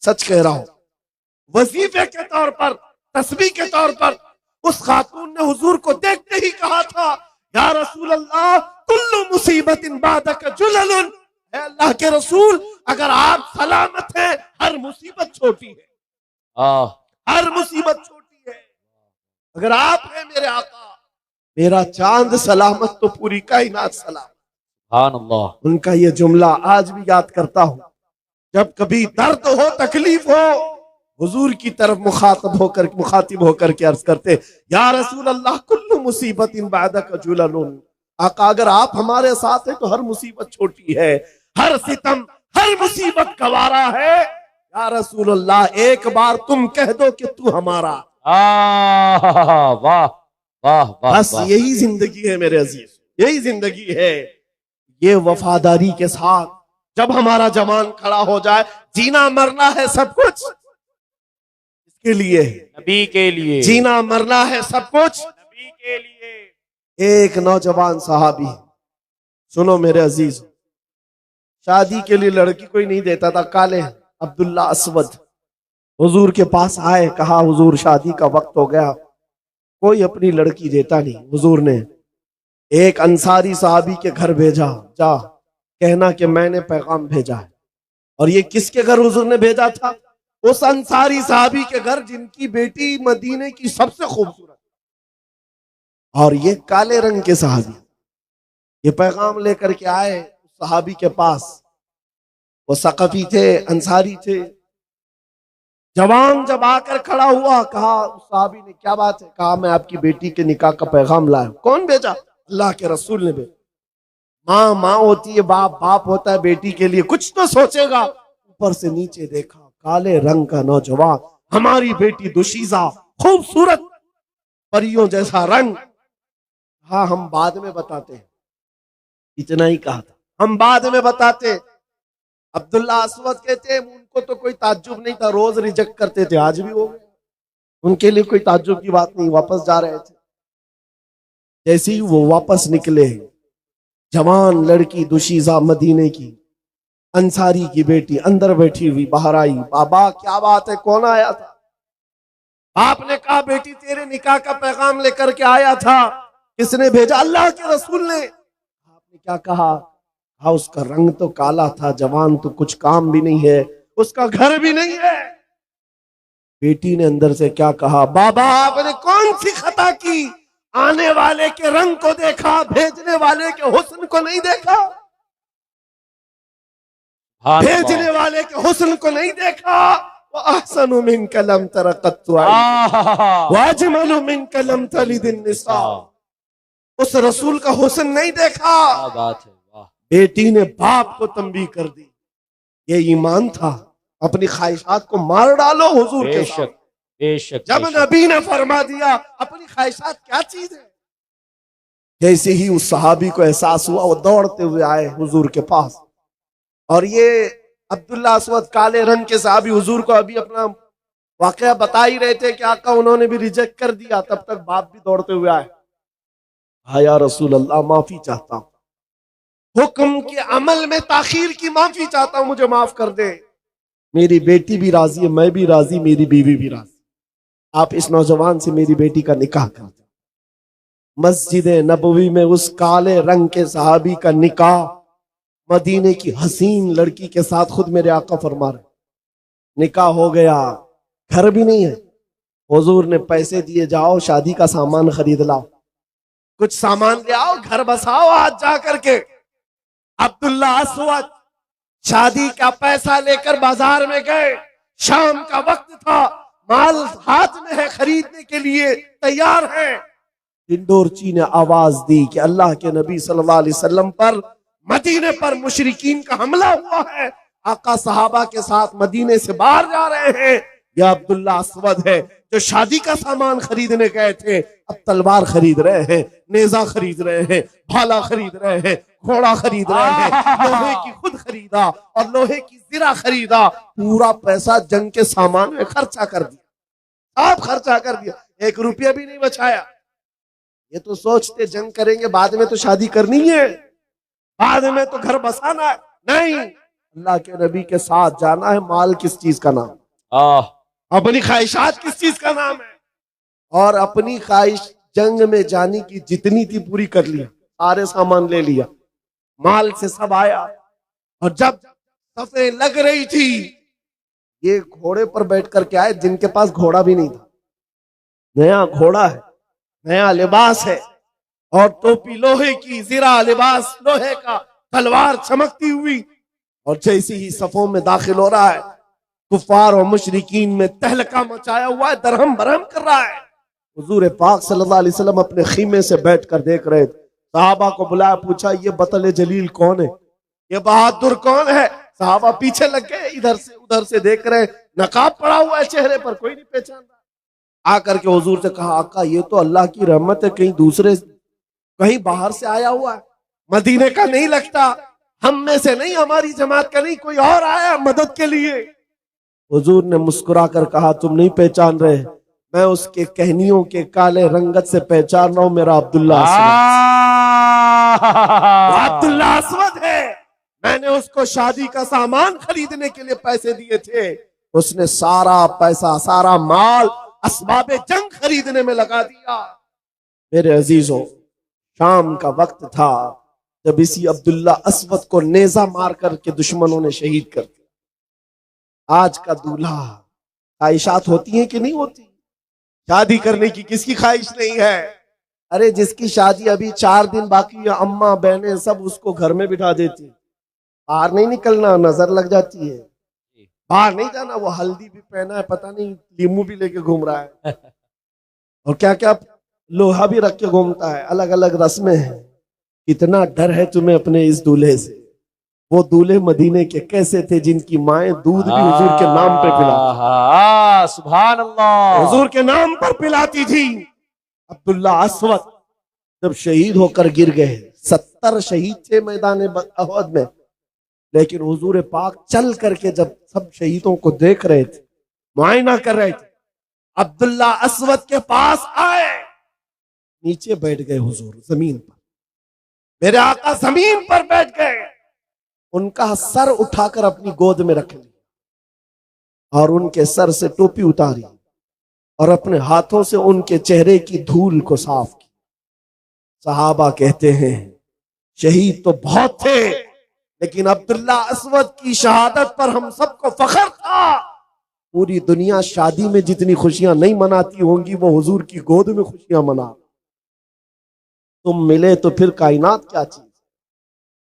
सच कह रहा हूं, वजीफे के तौर पर, तस्बीह के तौर पर। उस खातून ने हुजूर को देखते ही कहा था, या रसूल अल्लाह कुल्लु मुसीबतिन बादक जुललुन, है अल्लाह के रसूल अगर आप सलामत हैं हर मुसीबत छोटी है, हर मुसीबत छोटी है। अगर आप हैं मेरे आका, मेरा चांद सलामत तो पूरी कायनात सलामत। उनका ये जुमला आज भी याद करता हूं। जब कभी दर्द हो, तकलीफ हो, हुजूर की तरफ मुखातिब होकर के अर्ज करते, या रसूल अल्लाह कुल्लु मुसीबतिन बादक जुललुन, आका अगर आप हमारे साथ हैं तो हर मुसीबत छोटी है, हर सितम, हर मुसीबत गवारा है। या रसूल अल्लाह एक बार तुम कह दो कि तू हमारा। वाह वाह वाह। बस यही जिंदगी है मेरे अजीज, यही जिंदगी है। ये वफादारी के साथ जब हमारा जवान खड़ा हो जाए, जीना मरना है सब कुछ इसके लिए, नबी के लिए। जीना मरना है सब कुछ नबी के लिए। एक नौजवान सहाबी, सुनो मेरे अजीज, शादी के लिए लड़की कोई नहीं देता था, काले अब्दुल्ला असवद हुजूर के पास आए, कहा हुजूर शादी का वक्त हो गया, कोई अपनी लड़की देता नहीं। हुजूर ने एक अंसारी साहबी के घर भेजा, जा कहना कि मैंने पैगाम भेजा है। और ये किसके घर हुजूर ने भेजा था? उस अंसारी साहबी के घर जिनकी बेटी मदीने की सबसे खूबसूरत, और ये काले रंग के साहबी। ये पैगाम लेकर के आए सहाबी के पास। वो सकफी थे, अंसारी थे। जवान जब आकर खड़ा हुआ, कहा उस सहाबी ने, क्या बात है? कहा मैं आपकी बेटी के निकाह का पैगाम लाया। कौन भेजा? अल्लाह के रसूल ने भेजा। माँ माँ होती है, बाप बाप होता है, बेटी के लिए कुछ तो सोचेगा। ऊपर से नीचे देखा, काले रंग का नौजवान, हमारी बेटी दुशीजा, खूबसूरत, परियों जैसा रंग। हाँ, हम बाद में बताते हैं। इतना ही कहा था, हम बाद में बताते। अब्दुल्ला असवद कहते हैं उनको तो कोई ताज्जुब नहीं था, रोज रिजेक्ट करते थे, आज भी हो गए। उनके लिए कोई ताज्जुब की बात नहीं। वापस जा रहे थे, जैसे ही वो वापस निकले, जवान लड़की दुशीजा मदीने की, अंसारी की बेटी अंदर बैठी हुई बाहर आई। बाबा क्या बात है, कौन आया था? आपने कहा बेटी तेरे निकाह का पैगाम लेकर के आया था। किसने भेजा? अल्लाह के रसूल ने। आपने क्या कहा? हाँ, उसका रंग तो काला था, जवान तो कुछ काम भी नहीं है, उसका घर भी नहीं है। बेटी ने अंदर से क्या कहा? बाबा आपने कौन सी खता की? आने वाले के रंग को देखा, भेजने वाले के हुस्न को नहीं देखा। भेजने वाले के हुस्न को नहीं देखा। अहसनु मिनका लम तरा कत्तु वाजमलु मिनका लम तलिदिन निसा। उस रसूल का हुस्न नहीं देखा। बात है, वाह। बेटी ने बाप को तंबीह कर दी। ये ईमान था। अपनी ख्वाहिशात को मार डालो हुजूर के साथ। बेशक। जब नबी ने फरमा दिया, अपनी ख्वाहिशात क्या चीज है। जैसे ही उस सहाबी को एहसास हुआ, वो दौड़ते हुए आए हुजूर के पास। और ये अब्दुल्ला असवद काले रंग के सहाबी हुजूर को अभी अपना वाकया बता ही रहे थे कि आका उन्होंने भी रिजेक्ट कर दिया। तब तक बाप भी दौड़ते हुए आए। हाँ या रसूल अल्लाह, माफी चाहता हूं, हुक्म के अमल में ताखीर की माफी चाहता हूं, मुझे माफ कर दे। मेरी बेटी भी राजी है, मैं भी राजी, मेरी बीवी भी राजी। आप इस नौजवान से मेरी बेटी का निकाह कर दो। मस्जिद नबवी में उस काले रंग के सहाबी का निकाह मदीने की हसीन लड़की के साथ खुद मेरे आका फरमा रहे। निकाह हो गया, घर भी नहीं है। हुजूर ने पैसे दिए, जाओ शादी का सामान खरीद लाओ, कुछ सामान ले आओ, घर बसाओ आज जा करके। अब्दुल्ला असवद शादी का पैसा लेकर बाजार में गए। शाम का वक्त था, माल हाथ में है, खरीदने के लिए तैयार है। इंदौरची ने आवाज दी कि अल्लाह के नबी सल्लल्लाहु अलैहि वसल्लम पर, मदीने पर मुशरिकीन का हमला हुआ है। आका सहाबा के साथ मदीने से बाहर जा रहे हैं। यह अब्दुल्ला असवद है जो शादी का सामान खरीदने गए थे, अब तलवार खरीद रहे हैं, नेजा खरीद रहे हैं, भाला खरीद रहे हैं, घोड़ा खरीद रहे हैं, लोहे की खुद खरीदा और लोहे की जिरा खरीदा। पूरा पैसा जंग के सामान में खर्चा कर दिया। आप खर्चा कर दिया, 1 रुपया भी नहीं बचाया। ये तो सोचते जंग करेंगे, बाद में तो शादी करनी है, बाद में तो घर बसाना है। नहीं, अल्लाह के नबी के साथ जाना है। माल किस चीज का नाम? अपनी ख्वाहिशात किस चीज का नाम है? और अपनी ख्वाहिश जंग में जाने की जितनी थी पूरी कर लिया, सारे सामान ले लिया, माल से सब आया। और जब सफे लग रही थी, ये घोड़े पर बैठ करके आए जिनके पास घोड़ा भी नहीं था। नया घोड़ा है, नया लिबास है, और टोपी लोहे की, जिरा लिबास लोहे का, तलवार चमकती हुई। और जैसे ही सफों में दाखिल हो रहा है, कुफार और मुशरिकीन में तहलका मचाया हुआ है, दरहम बरहम कर रहा है। हुजूर पाक सल्लल्लाहु अलैहि वसल्लम अपने खीमे से बैठकर देख रहे थे। सहाबा को बुलाया, पूछा ये बतले जलील कौन है, ये बहादुर कौन है? सहाबा पीछे लग गए, इधर से उधर से देख रहे, नकाब पड़ा हुआ है चेहरे पर, कोई नहीं पहचान रहा। आकर के हुजूर से कहा, आका ये तो अल्लाह की रहमत है, कहीं दूसरे, कहीं बाहर से आया हुआ है, मदीने का नहीं लगता, हम में से नहीं, हमारी जमात का नहीं, कोई और आया मदद के लिए। हुजूर ने मुस्कुरा कर कहा, तुम नहीं पहचान रहे, मैं उसके कहनियों के काले रंगत से पहचान रहा हूं, मेरा अब्दुल्ला अब्दुल्ला असवद है। मैंने उसको शादी का सामान खरीदने के लिए पैसे दिए थे, उसने सारा पैसा, सारा माल असबाबे जंग खरीदने में लगा दिया। मेरे अजीजों, शाम का वक्त था जब इसी अब्दुल्ला असवद को नेजा मार करके दुश्मनों ने शहीद कर दिया। आज का दूल्हा, ख्वाहिशात होती हैं कि नहीं होती? शादी करने की किसकी ख्वाहिश नहीं है? अरे जिसकी शादी अभी 4 दिन बाकी है, अम्मा बहनें सब उसको घर में बिठा देती, बाहर नहीं निकलना, नजर लग जाती है, बाहर नहीं जाना। वो हल्दी भी पहना है, पता नहीं लीमू भी लेके घूम रहा है और क्या क्या लोहा भी रख के घूमता है, अलग अलग रस्में हैं। कितना डर है तुम्हें अपने इस दूल्हे से। वो दूल्हे मदीने के कैसे थे जिनकी माएं दूध भी हुजूर के नाम पे पिलाती, सुभान अल्लाह, हुजूर के नाम पर पिलाती थी। अब्दुल्ला अस्वद जब शहीद होकर गिर गए, 70 शहीद थे मैदान अहद में, लेकिन हुजूर पाक चल करके जब सब शहीदों को देख रहे थे, मुआयना कर रहे थे, अब्दुल्ला अस्वद के पास आए, नीचे बैठ गए हुजूर जमीन पर, मेरे आका जमीन पर बैठ गए, उनका सर उठाकर अपनी गोद में रख लिया और उनके सर से टोपी उतारी और अपने हाथों से उनके चेहरे की धूल को साफ किया। सहाबा कहते हैं शहीद तो बहुत थे, लेकिन अब्दुल्ला अस्वद की शहादत पर हम सबको फख्र था। पूरी दुनिया शादी में जितनी खुशियां नहीं मनाती होंगी, वो हुजूर की गोद में खुशियां मना। तुम मिले तो फिर कायनात क्या चीज।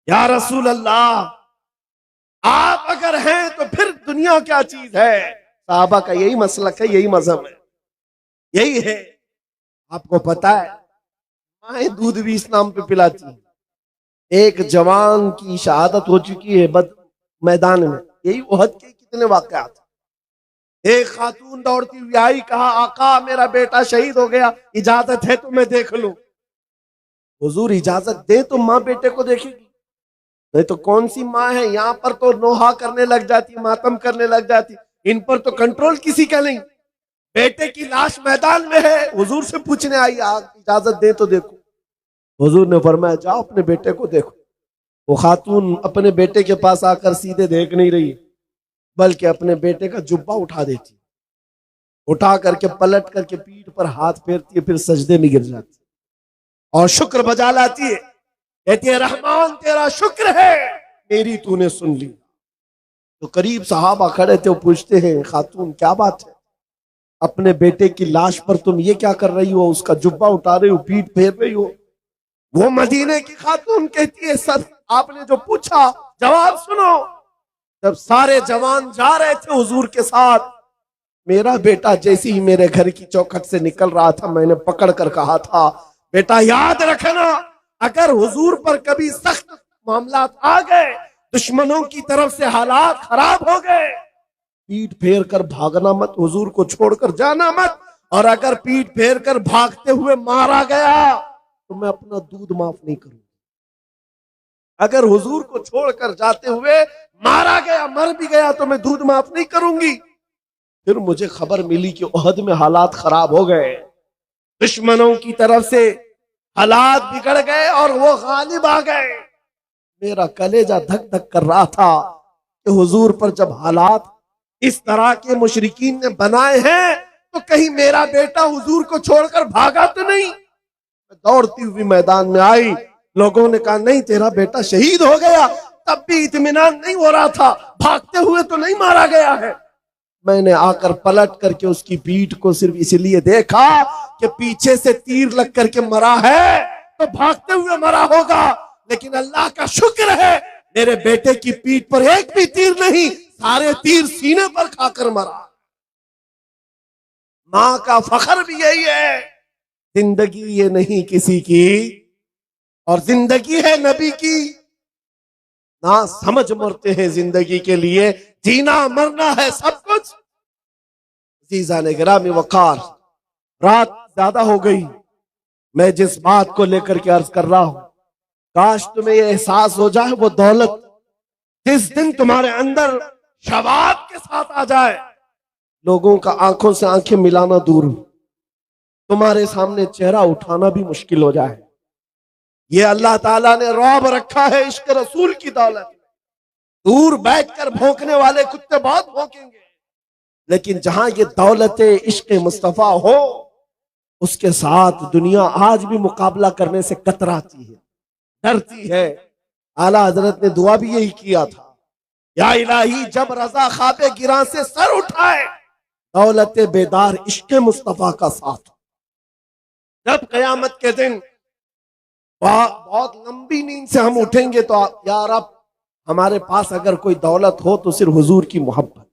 या रसूल अल्लाह, आप अगर हैं तो फिर दुनिया क्या चीज है। साहबा का यही मसलक है, यही मजहब है, यही है। आपको पता है माए दूध भी इस्लाम पे पिलाती है। एक जवान की शहादत हो चुकी है बद मैदान में, यही ओहद के कितने वाकयात। एक खातून दौड़ती हुई आई, कहा आका मेरा बेटा शहीद हो गया, इजाजत है तो मैं देख लूं। हुजूर इजाजत दे तो माँ बेटे को देखेगी, नहीं तो कौन सी माँ है। यहाँ पर तो नोहा करने लग जाती, मातम करने लग जाती, इन पर तो कंट्रोल किसी का नहीं। बेटे की लाश मैदान में है, हुजूर से पूछने आई, इजाजत दे तो देखो। हुजूर ने फरमाया जाओ अपने बेटे को देखो। वो खातून अपने बेटे के पास आकर सीधे देख नहीं रही, बल्कि अपने बेटे का जुब्बा उठा देती, उठा करके पलट करके पीठ पर हाथ फेरती है, फिर सजदे में गिर जाती और शुक्र बजा लाती है, कहती है रहमान तेरा शुक्र है मेरी तूने सुन ली। तो करीब सहाबा खड़े थे, वो पूछते हैं खातून क्या बात है, अपने बेटे की लाश पर तुम ये क्या कर रही हो, उसका जुब्बा उठा रही हो, पीठ फेर रही हो। वो मदीने की खातून कहती है सर आपने जो पूछा जवाब सुनो। जब सारे जवान जा रहे थे हुजूर के साथ, मेरा बेटा जैसे ही मेरे घर की चौखट से निकल रहा था, मैंने पकड़ कर कहा था बेटा याद रखना, अगर हुजूर पर कभी सख्त मामलात आ गए, दुश्मनों की तरफ से हालात खराब हो गए, पीठ फेर कर भागना मत, हुजूर को छोड़कर जाना मत, और अगर पीठ फेर कर भागते हुए मारा गया तो मैं अपना दूध माफ नहीं करूंगा। अगर हुजूर को छोड़कर जाते हुए मारा गया, मर भी गया, तो मैं दूध माफ नहीं करूंगी। फिर मुझे खबर मिली कि ओहद में हालात खराब हो गए, दुश्मनों की तरफ से हालात बिगड़ गए और वो गालिब आ गए। मेरा कलेजा धक धक कर रहा था कि हुजूर पर जब हालात इस तरह के मुशरिकीन ने बनाए हैं, तो कहीं मेरा बेटा हुजूर को छोड़कर भागा तो नहीं। दौड़ती हुई मैदान में आई, लोगों ने कहा नहीं तेरा बेटा शहीद हो गया, तब भी इत्मीनान नहीं हो रहा था, भागते हुए तो नहीं मारा गया है। मैंने आकर पलट करके उसकी पीठ को सिर्फ इसलिए देखा कि पीछे से तीर लग करके मरा है तो भागते हुए मरा होगा, लेकिन अल्लाह का शुक्र है मेरे बेटे की पीठ पर एक भी तीर नहीं, सारे तीर सीने पर खाकर मरा। मां का फख्र भी यही है, जिंदगी ये नहीं किसी की और जिंदगी है नबी की। ना समझ मरते हैं जिंदगी के लिए, जीना मरना है सब कुछ। जीजाने गिरामी वकार, रात ज्यादा हो गई, मैं जिस बात को लेकर के अर्ज कर रहा हूं, काश तुम्हें यह एहसास हो जाए वो दौलत जिस दिन तुम्हारे अंदर शबाब के साथ आ जाए, लोगों का आंखों से आंखें मिलाना दूर, तुम्हारे सामने चेहरा उठाना भी मुश्किल हो जाए। ये अल्लाह ताला ने रौब रखा है इश्क रसूल की दौलत। दूर बैठकर भौंकने वाले कुत्ते बहुत भौंकेंगे, लेकिन जहां ये दौलत इश्क मुस्तफा हो, उसके साथ दुनिया आज भी मुकाबला करने से कतराती है, डरती है। आला हजरत ने दुआ भी यही किया था, या इलाही जब रजा ख्वाबे गिरा से सर उठाए, दौलत बेदार इश्क मुस्तफा का साथ। जब कयामत के दिन बहुत लंबी नींद से हम उठेंगे तो यार अब हमारे पास अगर कोई दौलत हो तो सिर्फ हुजूर की मोहब्बत,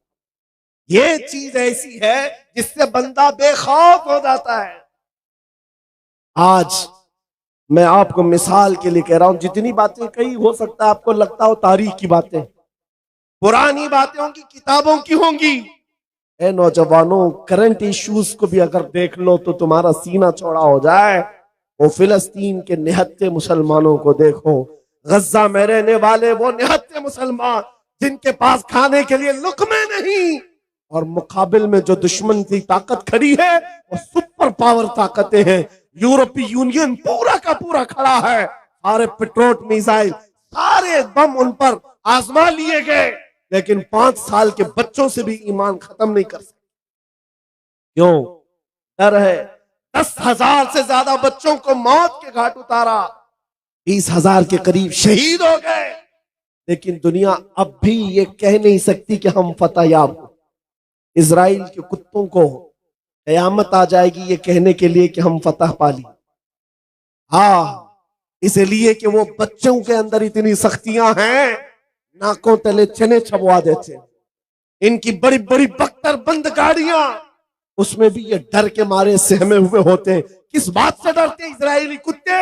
ये चीज ऐसी है जिससे बंदा बेखौफ हो जाता है। आज मैं आपको मिसाल के लिए कह रहा हूं, जितनी बातें कही हो सकता है आपको लगता हो तारीख की बातें, पुरानी बातें होंगी, किताबों की होंगी। ए नौजवानों, करंट इश्यूज को भी अगर देख लो तो तुम्हारा सीना चौड़ा हो जाए। वो फिलिस्तीन के निहत्थे मुसलमानों को देखो, गज्जा में रहने वाले वो निहत्थे मुसलमान जिनके पास खाने के लिए लुकमे नहीं, और मुकाबिल में जो दुश्मन की ताकत खड़ी है वो सुपर पावर ताकतें हैं। यूरोपीय यूनियन पूरा का पूरा खड़ा है, सारे पेट्रोल मिसाइल सारे बम उन पर आजमा लिए गए, लेकिन 5 साल के बच्चों से भी ईमान खत्म नहीं कर सकते। क्यों? डर है। 10,000 से ज्यादा बच्चों को मौत के घाट उतारा, 20,000 के करीब शहीद हो गए, लेकिन दुनिया अब भी ये कह नहीं सकती कि हम फतह याब हो। इजराइल के कुत्तों को कयामत आ जाएगी ये कहने के लिए कि हम फतह पा ली। हाँ, इसलिए कि वो बच्चों के अंदर इतनी सख्तियां हैं, नाकों तले चने छपवा देते। इनकी बड़ी बड़ी बख्तर बंद गाड़ियां, उसमें भी ये डर के मारे सहमे हुए होते हैं। किस बात से डरते इजरायली कुत्ते?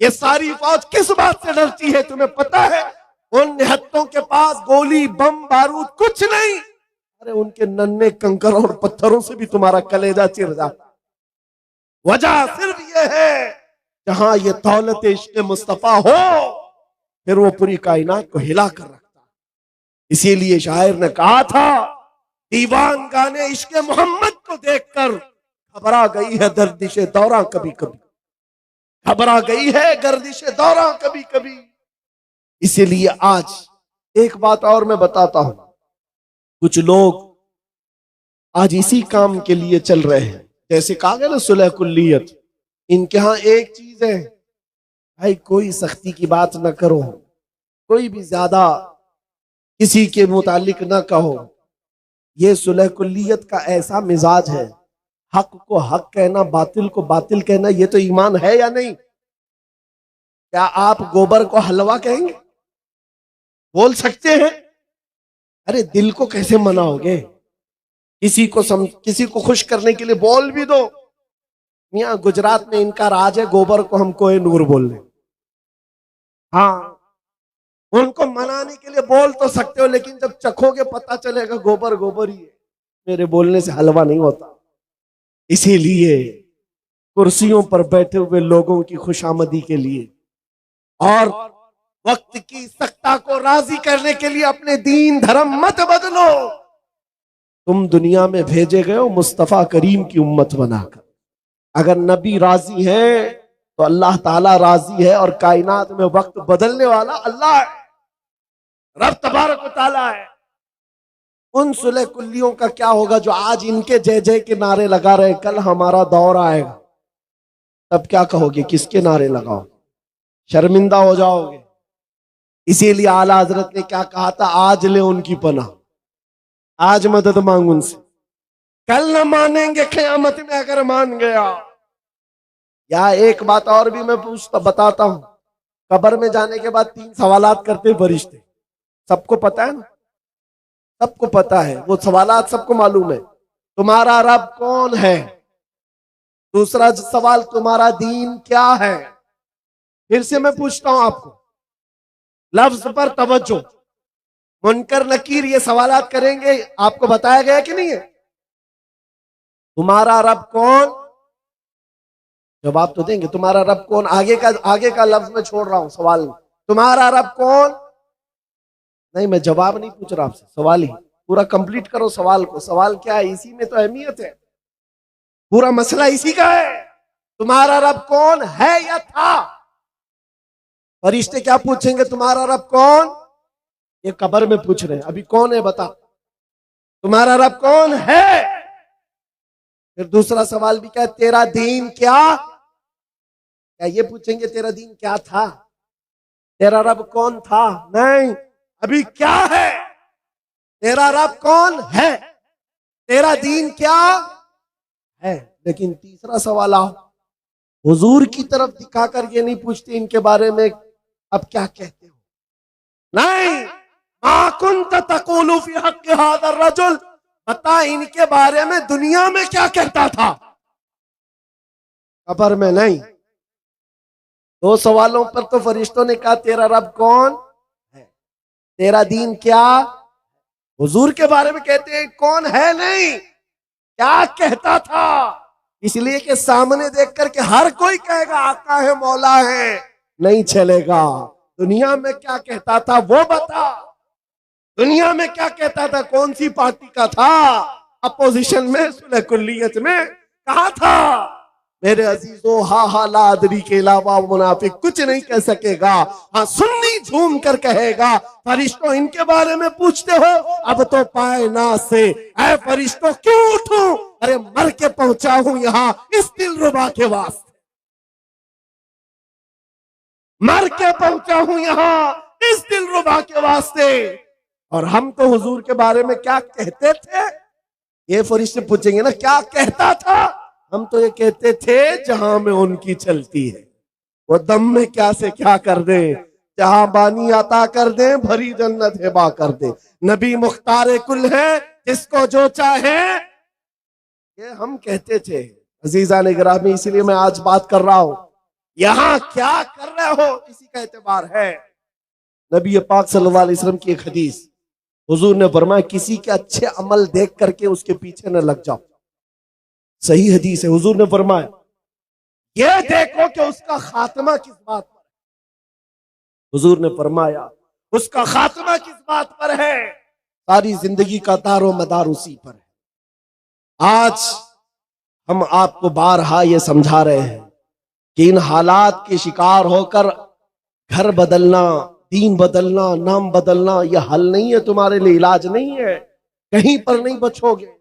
ये सारी फौज किस बात से डरती है तुम्हें पता है? उन निहत्तों के पास गोली बम बारूद कुछ नहीं, अरे उनके नन्हे कंकर और पत्थरों से भी तुम्हारा कलेजा चिर जाता। वजह सिर्फ ये है, जहां ये दौलत इश्क मुस्तफा हो फिर वो पूरी कायनात को हिला कर रखता। इसीलिए शायर ने कहा था, दीवान गाने इश्क मोहम्मद को देखकर घबरा गई है गर्दिशे दौरा कभी कभी, घबरा गई है गर्दिशे दौरा कभी कभी। इसीलिए आज एक बात और मैं बताता हूं, कुछ लोग आज इसी काम के लिए चल रहे हैं, जैसे कहा गया ना सुलह कुल्लियत, इनके यहां एक चीज है भाई, कोई सख्ती की बात ना करो, कोई भी ज्यादा किसी के मुतालिक ना कहो। ये सुलह कुल्लियत का ऐसा मिजाज है, हक को हक कहना, बातिल को बातिल कहना, ये तो ईमान है या नहीं? क्या आप गोबर को हलवा कहेंगे? बोल सकते हैं? अरे दिल को कैसे मनाओगे? किसी को खुश करने के लिए बोल भी दो। यहाँ गुजरात में इनका राज है, गोबर को हम कोहे नूर बोल रहे। हाँ, उनको मनाने के लिए बोल तो सकते हो, लेकिन जब चखोगे पता चलेगा गोबर गोबर ही है, मेरे बोलने से हलवा नहीं होता। इसीलिए कुर्सियों पर बैठे हुए लोगों की खुशामदी के लिए और वक्त की सख्ता को राजी करने के लिए अपने दीन धर्म मत बदलो। तुम दुनिया में भेजे गए हो मुस्तफा करीम की उम्मत बनाकर। अगर नबी राजी है तो अल्लाह ताला राजी है, और कायनात में वक्त बदलने वाला अल्लाह है, रब तबारक व तआला है। उन सुलह कुल्लियों का क्या होगा जो आज इनके जय जय के नारे लगा रहे? कल हमारा दौर आएगा, तब क्या कहोगे? किसके नारे लगाओगे? शर्मिंदा हो जाओगे। इसीलिए आला हजरत ने क्या कहा था, आज ले उनकी पनाह, आज मदद मांग उनसे, कल न मानेंगे क़यामत में अगर मान गया। या एक बात और भी मैं बताता हूं, कब्र में जाने के बाद 3 सवालात करते फरिश्ते, सबको पता है ना? सबको पता है वो सवालात, सबको मालूम है। तुम्हारा रब कौन है? दूसरा सवाल, तुम्हारा दीन क्या है? फिर से मैं पूछता हूं आपको, लफ्ज पर तवज्जो। मुनकर नकीर ये सवालात करेंगे, आपको बताया गया कि नहीं है? तुम्हारा रब कौन? जवाब तो देंगे, तुम्हारा रब कौन? आगे का लफ्ज मैं छोड़ रहा हूं सवाल में। तुम्हारा रब कौन? नहीं, मैं जवाब नहीं पूछ रहा आपसे, सवाल ही पूरा कंप्लीट करो सवाल को। सवाल क्या है? इसी में तो अहमियत है, पूरा मसला इसी का है। तुम्हारा रब कौन है या था? फरिश्ते क्या पूछेंगे? तुम्हारा रब कौन? ये कब्र में पूछ रहे हैं, अभी कौन है बता। तुम्हारा रब कौन है? फिर दूसरा सवाल भी क्या है? तेरा दीन क्या? क्या ये पूछेंगे तेरा दीन क्या था? तेरा रब कौन था? नहीं, अभी क्या है? तेरा रब कौन है? तेरा दीन क्या है? लेकिन तीसरा सवाल आओ, हुजूर की तरफ दिखाकर ये नहीं पूछते इनके बारे में अब क्या कहते हो, नहीं, मा कुंत तक़ूलु फी हक़्क़ि हाज़ा रजुल, बता इनके बारे में दुनिया में क्या कहता था, कब्र में नहीं। दो सवालों पर तो फरिश्तों ने कहा तेरा रब कौन है, तेरा दीन क्या, हुजूर के बारे में कहते हैं कौन है, नहीं क्या कहता था। इसलिए कि सामने देख करके हर कोई कहेगा आका है मौला है, नहीं चलेगा। दुनिया में क्या कहता था वो बता, दुनिया में क्या कहता था, कौन सी पार्टी का था, अपोजिशन में, सुलह कुल्लियत में कहा था। मेरे अजीजों, हा लादरी के अलावा मुनाफिक कुछ नहीं कह सकेगा। हाँ, सुन्नी झूम कर कहेगा फरिश्तों इनके बारे में पूछते हो, अब तो पाए ना से ऐ फरिश्तों क्यों उठूं, अरे मर के पहुंचा हूं यहां इस दिलरुबा के वास्ते, मर के पहुंचा हूं यहां इस दिलरुबा के वास्ते। और हम तो हुजूर के बारे में क्या कहते थे, ये फरिश्ते पूछेंगे ना क्या कहता था, हम तो ये कहते थे जहां में उनकी चलती है वो दम में क्या से क्या कर दे, जहां बानी अता कर दे, भरी जन्नत हिबा कर दे, नबी मुख्तार कुल है जिसको जो चाहे, ये हम कहते थे। अजीजा ने गिरामी, इसीलिए मैं आज बात कर रहा हूं, यहां क्या कर रहे हो इसी का एतबार है। नबी पाक सल्लल्लाहु अलैहि वसल्लम की एक हदीस, हुजूर ने फरमाया किसी के अच्छे अमल देख करके उसके पीछे न लग जाओ, सही हदीस है। हुजूर ने फरमाया ये देखो कि उसका खात्मा किस बात पर है, हुजूर ने फरमाया उसका खात्मा किस बात पर है, सारी जिंदगी का दारो मदार उसी पर है। आज हम आपको बारहा ये समझा रहे हैं कि इन हालात के शिकार होकर घर बदलना, दीन बदलना, नाम बदलना यह हल नहीं है, तुम्हारे लिए इलाज नहीं है, कहीं पर नहीं बचोगे।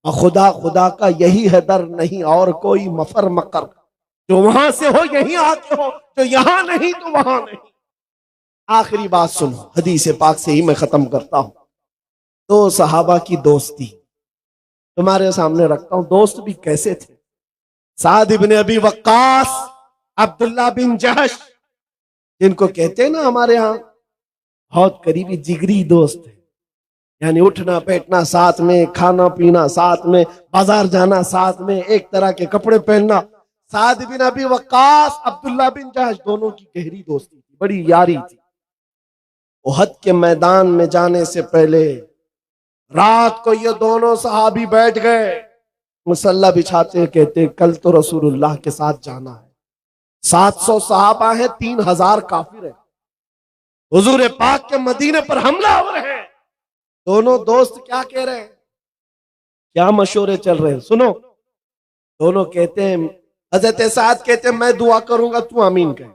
खुदा खुदा का यही है दर, नहीं और कोई मफर मकर, जो वहां से हो यहीं आके हो, जो यहां नहीं तो वहां नहीं। आखिरी बात सुनो, हदीस पाक से ही मैं खत्म करता हूं। तो सहाबा की दोस्ती तुम्हारे सामने रखता हूं, दोस्त भी कैसे थे। साद इब्ने अबी वक्कास, अब्दुल्ला बिन जहश, जिनको कहते हैं ना हमारे यहाँ बहुत करीबी जिगरी दोस्त है, यानी उठना बैठना साथ में, खाना पीना साथ में, बाजार जाना साथ में, एक तरह के कपड़े पहनना। साद बिन अबी वक्कास, अब्दुल्ला बिन जहश, दोनों की गहरी दोस्ती थी, बड़ी यारी थी। उहद के मैदान में जाने से पहले रात को ये दोनों सहाबी बैठ गए, मुसल्ला बिछाते, कहते कल तो रसूलुल्लाह के साथ जाना है, 700 सहाबा है, 3000 काफिर है, हुजूर पाक के मदीने पर हमला हो रहे हैं। दोनों दोस्त क्या कह रहे हैं, क्या मशवरे चल रहे हैं, सुनो। दोनों कहते हैं, हजरत साद कहते हैं मैं दुआ करूंगा तू आमीन कह,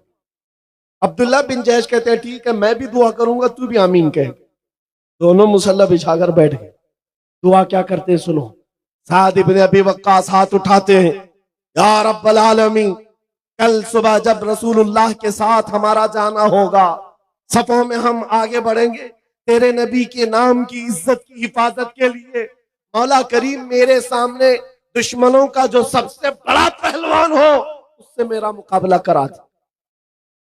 अब्दुल्ला बिन जैश कहते हैं ठीक है मैं भी दुआ करूंगा तू भी आमीन कह। दोनों मुसल्ला बिछाकर बैठ गए, दुआ क्या करते हैं सुनो। साद इब्ने अबी वक्कास हाथ उठाते हैं, या रब्बल आलमीन, कल सुबह जब रसूलुल्लाह के साथ हमारा जाना होगा, सफों में हम आगे बढ़ेंगे तेरे नबी के नाम की इज्जत की हिफाजत के लिए, मौला करीम मेरे सामने दुश्मनों का जो सबसे बड़ा पहलवान हो उससे मेरा मुकाबला करा दे।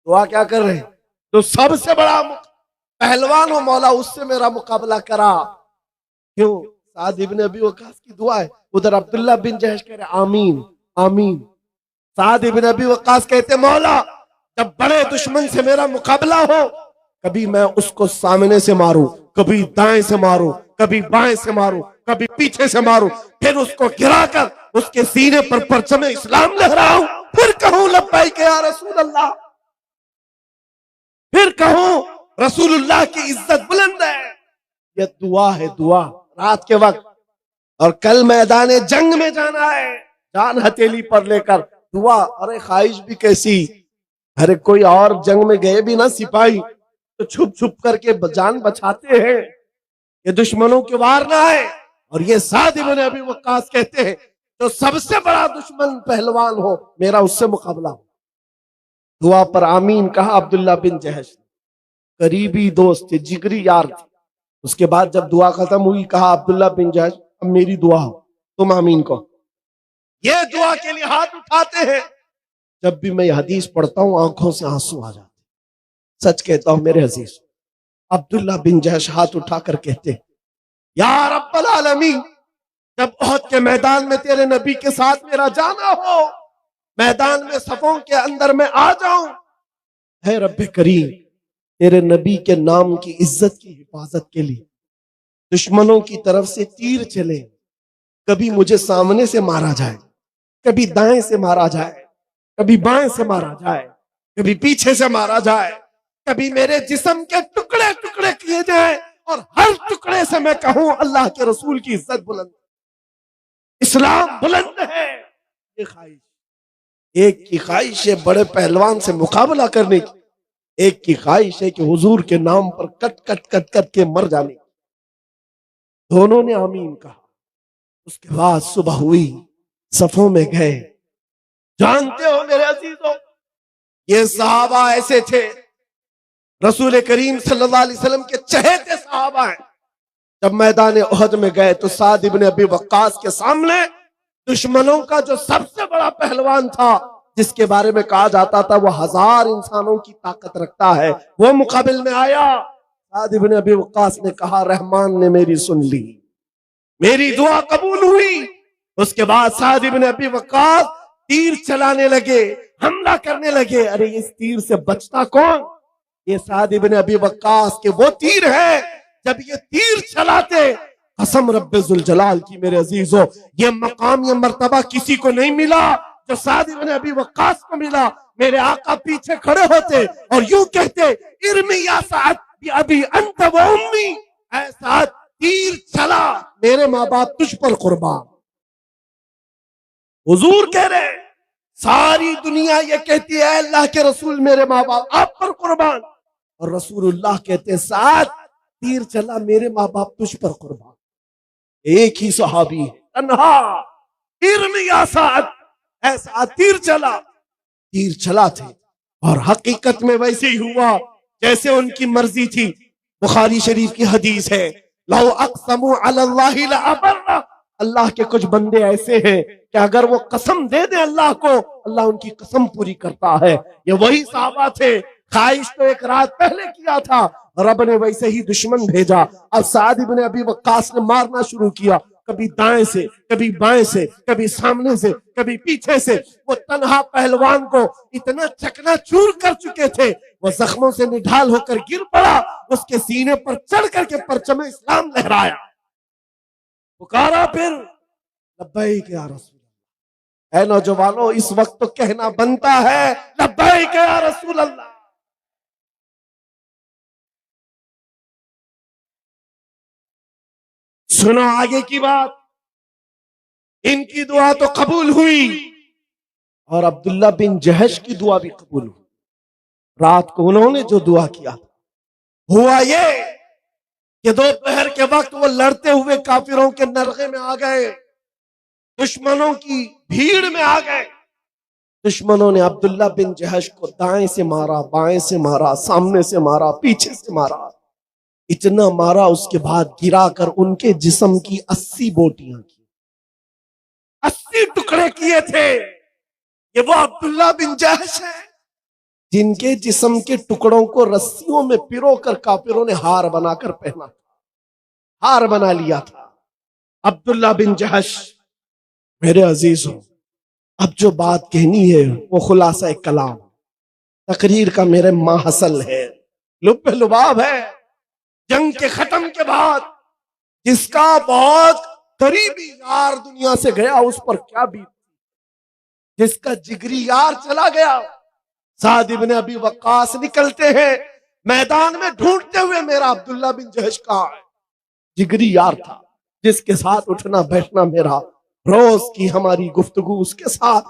दुआ क्या कर रहे हैं, जो सबसे बड़ा पहलवान हो मौला उससे मेरा मुकाबला करा। क्यों, साद इब्ने अबी वक्कास की दुआ है, उधर अब्दुल्ला बिन जहश कह रहे आमीन आमीन। साद इब्ने अबी वक्कास कहते मौला जब बड़े दुश्मन से मेरा मुकाबला हो, कभी मैं उसको सामने से मारूं, कभी दाएं से मारूं, कभी बाएं से मारूं, कभी पीछे से मारूं, फिर उसको गिराकर उसके सीने पर परचम इस्लाम लहराऊं, फिर कहूं लब्बैक या रसूल अल्लाह, फिर कहूं रसूलुल्लाह की इज्जत बुलंद है। यह दुआ है, दुआ रात के वक्त, और कल मैदान जंग में जाना है, जान हथेली पर लेकर दुआ। अरे ख्वाहिश भी कैसी, अरे कोई और जंग में गए भी ना सिपाही तो छुप छुप करके जान बचाते हैं, ये दुश्मनों के वार ना है। और ये साद इब्ने अबी वक्कास कहते हैं जो सबसे बड़ा दुश्मन पहलवान हो मेरा उससे मुकाबला हो। दुआ पर आमीन कहा अब्दुल्ला बिन जहश, करीबी दोस्त थे, जिगरी यार थे। उसके बाद जब दुआ खत्म हुई कहा अब्दुल्ला बिन जहश अब मेरी दुआ हो, तुम आमीन कहो। ये दुआ के लिए हाथ उठाते हैं, जब भी मैं ये हदीस पढ़ता हूं आंखों से आंसू आ जाते। सच कहता हूं मेरे अजीज, अब्दुल्ला बिन जहश हाथ उठाकर कहते, या रब्बल आलमीन, जब ओहद के मैदान में तेरे नबी के साथ मेरा जाना हो, मैदान में सफों के अंदर मैं आ जाऊं, है रब्बे करीम, तेरे नबी के नाम की इज्जत की हिफाजत के लिए दुश्मनों की तरफ से तीर चले, कभी मुझे सामने से मारा जाए, कभी दाएं से मारा जाए, कभी बाएं से मारा जाए, कभी पीछे से मारा जाए, कभी मेरे जिस्म के टुकड़े टुकड़े किए जाए और हर टुकड़े से मैं कहूं अल्लाह के रसूल की इज्जत बुलंद, इस्लाम बुलंद है। ये ख्वाहिश, एक की ख्वाहिश है बड़े पहलवान से मुकाबला करने की, एक की ख्वाहिश है कि हुजूर के नाम पर कट कट कट कट के मर जाने। दोनों ने आमीन कहा। उसके बाद सुबह हुई, सफों में गए। जानते हो मेरे अजीजों, ये सहाबा ऐसे थे, रसूल करीम सल्लल्लाहु अलैहि वसल्लम के चहेते सहाबा हैं। जब मैदान ओहद में गए तो साद इब्न अबी वक्कास के सामने दुश्मनों का जो सबसे बड़ा पहलवान था, जिसके बारे में कहा जाता था वो 1000 इंसानों की ताकत रखता है, वो मुकाबिल में आया। साद इब्न अबी वक्कास ने कहा, रहमान ने मेरी सुन ली, मेरी दुआ कबूल हुई। उसके बाद साद इब्न अबी वक्कास तीर चलाने लगे, हमला करने लगे। अरे इस तीर से बचता कौन? ये साद इब्न अबी वक्कास के वो तीर है, जब ये तीर चलाते, कसम रब्बे जुल जलाल की मेरे अजीजों, ये मकाम, ये मर्तबा किसी को नहीं मिला जो साद इब्न अबी वक्कास को मिला। मेरे आका पीछे खड़े होते और यूं कहते, इर्मी या साद अभी अंत व उम्मी, ऐ साद तीर चला, मेरे माँ बाप तुझ पर कुर्बान। हुजूर कह रहे, सारी दुनिया ये कहती है अल्लाह के रसूल मेरे माँ बाप आप पर कुर्बान, और रसूलुल्लाह कहते साथ तीर चला, मेरे माँ बाप तुझ पर कुर्बान। एक ही सहाबी है, तन्हा, इर्मिया साद, ऐसा तीर चला। तीर चला थे और हकीकत में वैसे ही हुआ जैसे उनकी मर्जी थी। बुखारी शरीफ की हदीस है, लौ अक़समू अलल्लाहि लअबर्रा, अल्लाह के कुछ बंदे ऐसे हैं कि अगर वो कसम दे दे अल्लाह को, अल्लाह उनकी कसम पूरी करता है। ये वही सहाबा थे। ख्वाहिश तो एक रात पहले किया था, रब ने वैसे ही दुश्मन भेजा। अब साद इब्न अबी वक्कास ने मारना शुरू किया, कभी दाएं से, कभी बाएं से, कभी सामने से, कभी पीछे से। वो तन्हा पहलवान को इतना चकनाचूर कर चुके थे, वो जख्मों से निढाल होकर गिर पड़ा, उसके सीने पर चढ़ करके परचम इस्लाम लहराया, पुकारा, फिर लब्बैक या रसूल। ऐ नौजवानों, इस वक्त तो कहना बनता है लब्बैक या रसूल अल्लाह। सुनो आगे की बात, इनकी दुआ तो कबूल हुई और अब्दुल्ला बिन जहश की दुआ भी कबूल हुई। रात को उन्होंने जो दुआ किया था, हुआ ये कि दोपहर के वक्त वो लड़ते हुए काफिरों के नरगे में आ गए, दुश्मनों की भीड़ में आ गए। दुश्मनों ने अब्दुल्ला बिन जहश को दाएं से मारा, बाएं से मारा, सामने से मारा, पीछे से मारा, इतना मारा। उसके बाद गिराकर उनके जिस्म की 80 बोटियां की, 80 टुकड़े किए थे। ये वो अब्दुल्ला बिन जहश है जिनके जिस्म के टुकड़ों को रस्सियों में पिरोकर काफिरों ने हार बनाकर पहना था, हार बना लिया था। अब्दुल्ला बिन जहश, मेरे अजीजों, अब जो बात कहनी है वो खुलासा कलाम, तकरीर का मेरे माहसल है, लुब्बे लुबाब है। जंग के खत्म के बाद जिसका बहुत करीबी यार दुनिया से गया, उस पर क्या बीत, जिसका जिगरी यार चला गया। साद इब्न अबी वक्कास निकलते हैं मैदान में ढूंढते हुए, मेरा अब्दुल्ला बिन जहश कहाँ है? जिगरी यार था, जिसके साथ उठना बैठना मेरा रोज की हमारी गुफ्तगू उसके साथ।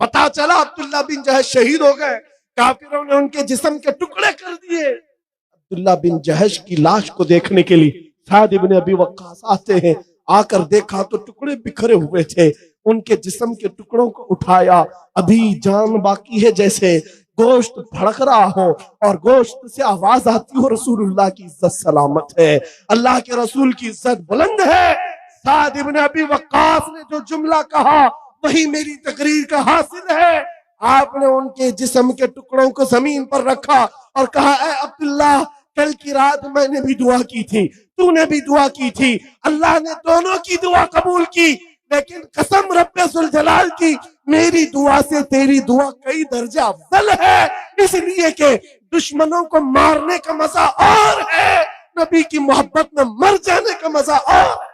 पता चला अब्दुल्ला बिन जहश शहीद हो गए, काफिरों ने उनके जिस्म के टुकड़े कर दिए। अब्दुल्ला बिन जहश की लाश को देखने के लिए साद इब्न अबी वक्कास आते हैं। आकर देखा तो टुकड़े बिखरे हुए थे, उनके जिस्म के टुकड़ों को उठाया, अभी जान बाकी है, जैसे गोश्त भड़क रहा हो और गोश्त से आवाज आती हो, रसूलुल्लाह की इज्जत सलामत है, अल्लाह के रसूल की इज्जत बुलंद है। साद इब्न अबी वक्कास ने जो जुमला कहा वही मेरी तकरीर का हासिल है। आपने उनके जिस्म के टुकड़ों को जमीन पर रखा और कहा, ऐ अब्दुल्ला, कल की रात मैंने भी दुआ की थी, तूने भी दुआ की थी, अल्लाह ने दोनों की दुआ कबूल की, लेकिन कसम रब्बे जुल जलाल की, मेरी दुआ से तेरी दुआ कई दर्जा अव्वल है, इसलिए कि दुश्मनों को मारने का मजा और है, नबी की मोहब्बत में मर जाने का मजा और है।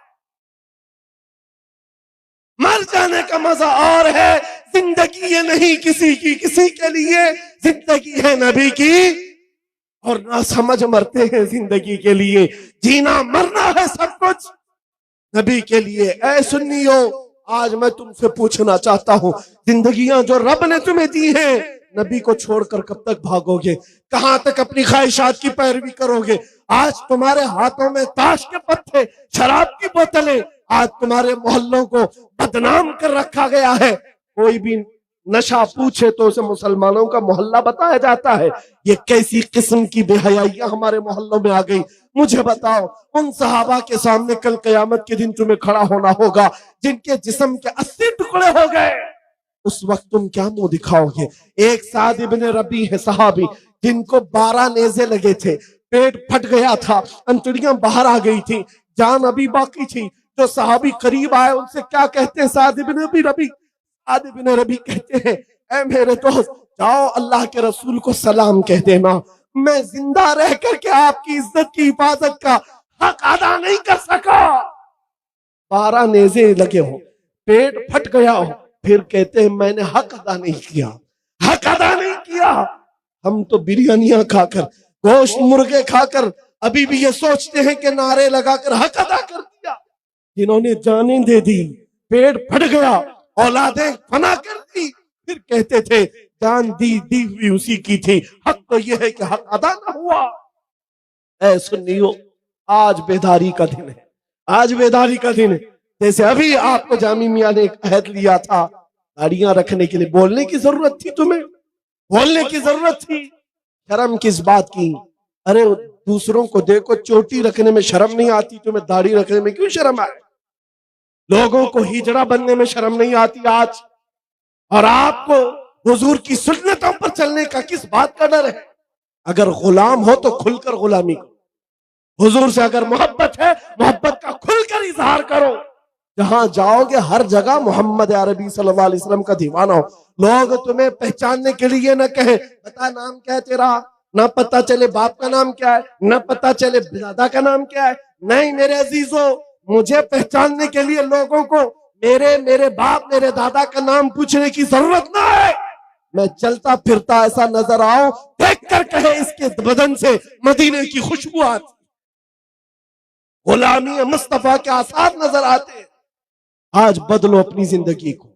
मर जाने का मजा और है। जिंदगी ये नहीं किसी की किसी के लिए, जिंदगी है नबी की, और ना समझ मरते हैं जिंदगी के लिए, जीना मरना है सब कुछ नबी के लिए। ऐ सुन्नियो, आज मैं तुमसे पूछना चाहता हूं, जिंदगियां जो रब ने तुम्हें दी हैं, नबी को छोड़कर कब तक भागोगे? कहां तक अपनी ख्वाहिशात की पैरवी करोगे? आज तुम्हारे हाथों में ताश के पत्ते, शराब की बोतलें, आज तुम्हारे मोहल्लों को बदनाम कर रखा गया है। कोई भी नशा पूछे तो उसे मुसलमानों का मोहल्ला बताया जाता है। ये कैसी किस्म की बेहयाइयां हमारे मोहल्लों में आ गई? मुझे बताओ, उन सहाबा के सामने कल कयामत के दिन तुम्हें खड़ा होना होगा जिनके जिस्म के 80 टुकड़े हो गए, उस वक्त तुम क्या मुंह दिखाओगे? एक साद इब्ने रबी है सहाबी, जिनको 12 नेज़े लगे थे, पेट फट गया था, अंतड़ियां बाहर आ गई थी, जान अभी बाकी थी। जो सहाबी करीब आए उनसे क्या कहते हैं? साद इब्ने रबी, साद इब्ने रबी कहते हैं, ऐ मेरे दोस्त, जाओ अल्लाह के रसूल को सलाम कह देना, मैं जिंदा रह करके आपकी इज्जत की हिफाजत का हक अदा नहीं कर सका। 12 नेज़े लगे हो, पेट फट गया हो, फिर कहते हैं मैंने हक अदा नहीं किया, हक अदा नहीं किया। हम तो बिरयानियां खाकर, गोश्त मुर्गे खाकर अभी भी ये सोचते हैं कि नारे लगाकर हक अदा कर दिया। जिन्होंने जानें दे दी, पेट फट गया, औलादें फना कर दी, फिर कहते थे जान दी हुई उसी की थी, हक तो यह है कि हक अदा ना हुआ। ऐ सुन्नियो, आज बेदारी का दिन है, आज बेदारी का दिन है। जैसे अभी आपको जामी मियां ने एक अहद लिया था गाड़ियां रखने के लिए, बोलने की जरूरत थी, तुम्हें बोलने की जरूरत थी, शर्म किस बात की? अरे दूसरों को देखो, चोटी रखने में शर्म नहीं आती, तुम्हें दाढ़ी रखने में क्यों शर्म आए? लोगों को हिजड़ा बनने में शर्म नहीं आती आज, और आपको हुजूर की सुन्नतों पर चलने का किस बात का डर है? अगर गुलाम हो तो खुलकर गुलामी करो, हुजूर से अगर मोहब्बत है, मोहब्बत का खुलकर इजहार करो। जहां जाओगे हर जगह मोहम्मद अरबी सल्लल्लाहु अलैहि वसल्लम का दीवाना हो। लोग तुम्हें पहचानने के लिए न कहे बता नाम क्या है तेरा, ना पता चले बाप का नाम क्या है, ना पता चले दादा का नाम क्या है। नहीं मेरे अजीजों, मुझे पहचानने के लिए लोगों को मेरे बाप मेरे दादा का नाम पूछने की जरूरत ना है। मैं चलता फिरता ऐसा नजर आओ, देख कर कहे इसके बदन से मदीने की खुशबू आती, गुलामी मुस्तफा के आसार नजर आते। आज बदलो अपनी जिंदगी को,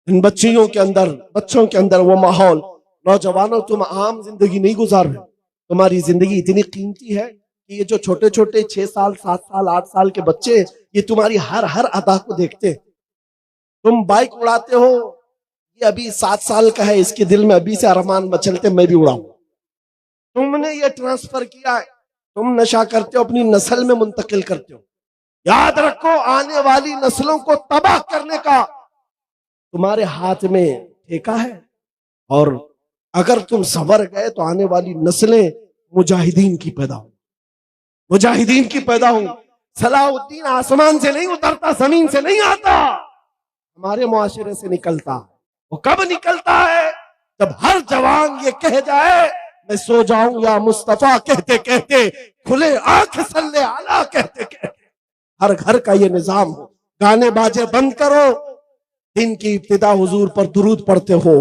इन बच्चों के अंदर वो माहौल। नौजवानों, तुम आम जिंदगी नहीं गुजार रहे, तुम्हारी जिंदगी इतनी कीमती है कि ये जो छोटे छोटे 6 साल 7 साल 8 साल के बच्चे, ये तुम्हारी हर अदा को देखते। तुम बाइक उड़ाते हो, ये अभी 7 साल का है, इसके दिल में अभी से अरमान मचलते मैं भी उड़ाऊं। तुमने ये ट्रांसफर किया है, तुम नशा करते हो, अपनी नस्ल में मुंतकिल करते हो। याद रखो, आने वाली नस्लों को तबाह करने का तुम्हारे हाथ में ठेका है, और अगर तुम संवर गए तो आने वाली नस्लें मुजाहिदीन की पैदा हो, मुजाहिदीन की पैदा हो। सलाहुद्दीन आसमान से नहीं उतरता, जमीन से नहीं आता, हमारे मुआशरे से निकलता। वो कब निकलता है? जब हर जवान ये कह जाए मैं सो जाऊं या मुस्तफा कहते कहते, खुले आंख सल्ले आला कहते कहते। हर घर का ये निजाम हो, गाने बाजे बंद करो, दिन की इब्तिदा हुजूर पर दुरूद पढ़ते हो,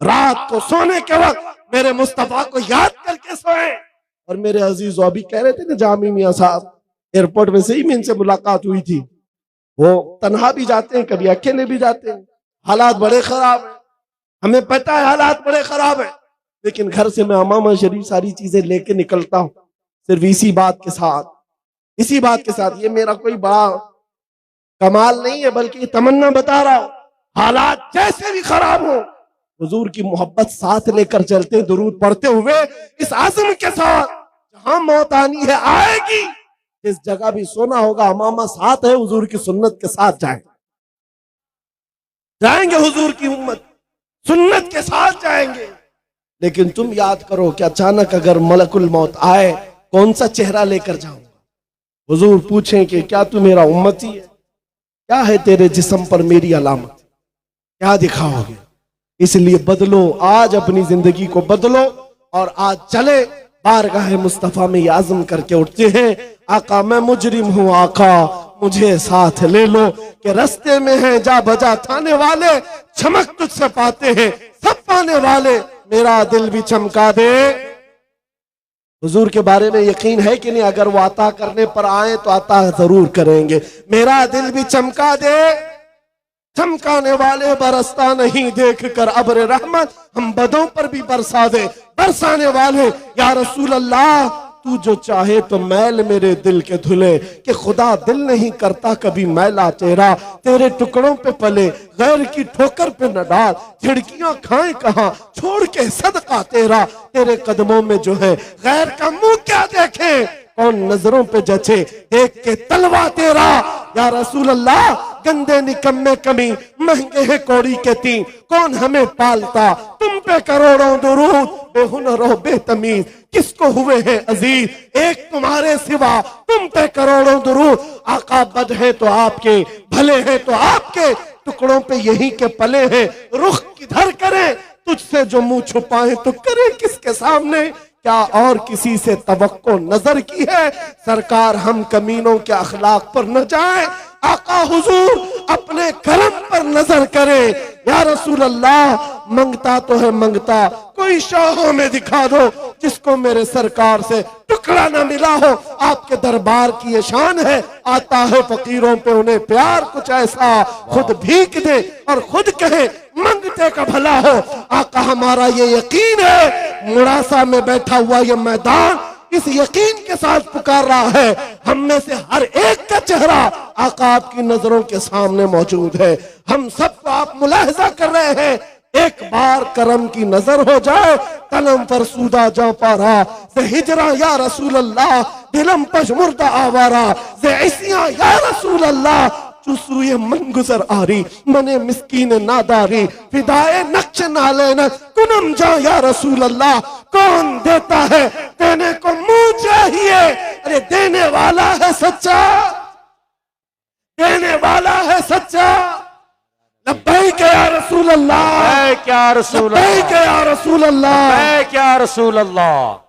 रात को सोने के वक्त मेरे मुस्तफा को याद करके सोए। और मेरे अजीज अभी कह रहे थे ना, जामी मियां साहब एयरपोर्ट में से ही में इनसे मुलाकात हुई थी। वो तन्हा भी जाते हैं, कभी अकेले भी जाते हैं। हालात बड़े खराब है, हमें पता है हालात बड़े खराब है, लेकिन घर से मैं अमामा शरीफ सारी चीजें लेके निकलता हूँ, सिर्फ इसी बात के साथ। ये मेरा कोई बड़ा कमाल नहीं है, बल्कि तमन्ना बता रहा हूं। हालात जैसे भी खराब हो, हुजूर की मोहब्बत साथ लेकर चलते, दुरूद पढ़ते हुए, इस आज़म के साथ, जहां मौत आनी है आएगी, जिस जगह भी सोना होगा अमामा साथ है, हुजूर की सुन्नत के साथ जाएंगे हुजूर की उम्मत। सुन्नत के साथ जाएंगे। लेकिन तुम याद करो कि अचानक अगर मलकुल मौत आए, कौन सा चेहरा लेकर जाऊंगा? हुजूर पूछें कि क्या तू मेरा उम्मती है? क्या है तेरे जिस्म पर मेरी अलामत? क्या दिखाओगे? इसलिए बदलो, आज अपनी जिंदगी को बदलो और आज चले बारगाह मुस्तफा में आज़म करके उठते हैं, आका मैं मुजरिम हूं, आका मुझे साथ ले लो कि रास्ते में है जा बजा थाने वाले, चमक तुझसे पाते हैं सब पाने वाले, मेरा दिल भी चमका दे। हुजूर के बारे में यकीन है कि नहीं? अगर वो अता करने पर आए तो अता जरूर करेंगे। मेरा दिल भी चमका दे, चमकाने वाले बरसता नहीं देख कर अब्र रहमत, हम बदों पर भी बरसा दे बरसाने वाले। या रसूल अल्लाह तू जो चाहे तो मैल मेरे दिल के धुले, कि खुदा दिल नहीं करता कभी मैला तेरा, तेरे टुकड़ों पे पले गैर की ठोकर पे न डाल, झिड़कियां खाए कहां छोड़ के सदका तेरा, तेरे कदमों में जो है गैर का मुंह क्या देखे, कौन नजरों पे जचे देख के तलवा तेरा। या रसूल अल्लाह गंदे निकम्मे कमी महंगे हैं कौड़ी के तीन, कौन हमें पालता तुम पे करोड़ों दुरूद, बेहुनर बेतमीज किसको हुए हैं अजीज, एक तुम्हारे सिवा तुम पे करोड़ों दुरूद। आका बद है तो आपके, भले हैं तो आपके, टुकड़ों पे यही के पले हैं, रुख किधर करें तुझसे जो मुंह छुपाए तो करे किसके सामने, क्या और किसी से तवक्को नजर की है, सरकार हम कमीनों के अखलाक पर न जाए, आका हुजूर अपने करम पर नजर करे। या रसूल अल्लाह मंगता तो है मंगता, कोई शाहों में दिखा दो जिसको मेरे सरकार से टुकड़ा न मिला हो, आपके दरबार की ये शान है, आता है फकीरों पे उन्हें प्यार कुछ ऐसा, खुद भीख दे और खुद कहे मंगते का भला हो। आका हमारा ये यकीन है, मुरासा में बैठा हुआ ये मैदान इस यकीन के साथ पुकार रहा है, हम में से हर एक का चेहरा आका आपकी नजरों के सामने मौजूद है, हम सबको आप मुलाहिजा कर रहे हैं। एक बार करम की नजर हो जाए, कलम फरसूदा जा पारा से हिजरा या रसूल अल्लाह, दिलम पशमुर्दा आवारा से ऐसिया या रसूल अल्लाह, चुसूए मन गुजर आरी मने मिस्कीन नादारी, फिदाए नक्श नाले न कुनम जा या रसूल अल्लाह, कौन देता है देने को मुंह चाहिए, अरे देने वाला है सच्चा, देने वाला है सच्चा। लब्बैक या रसूल अल्लाह, क्या रसूल अल्लाह, लब्बैक या रसूल अल्लाह, क्या रसूल अल्लाह।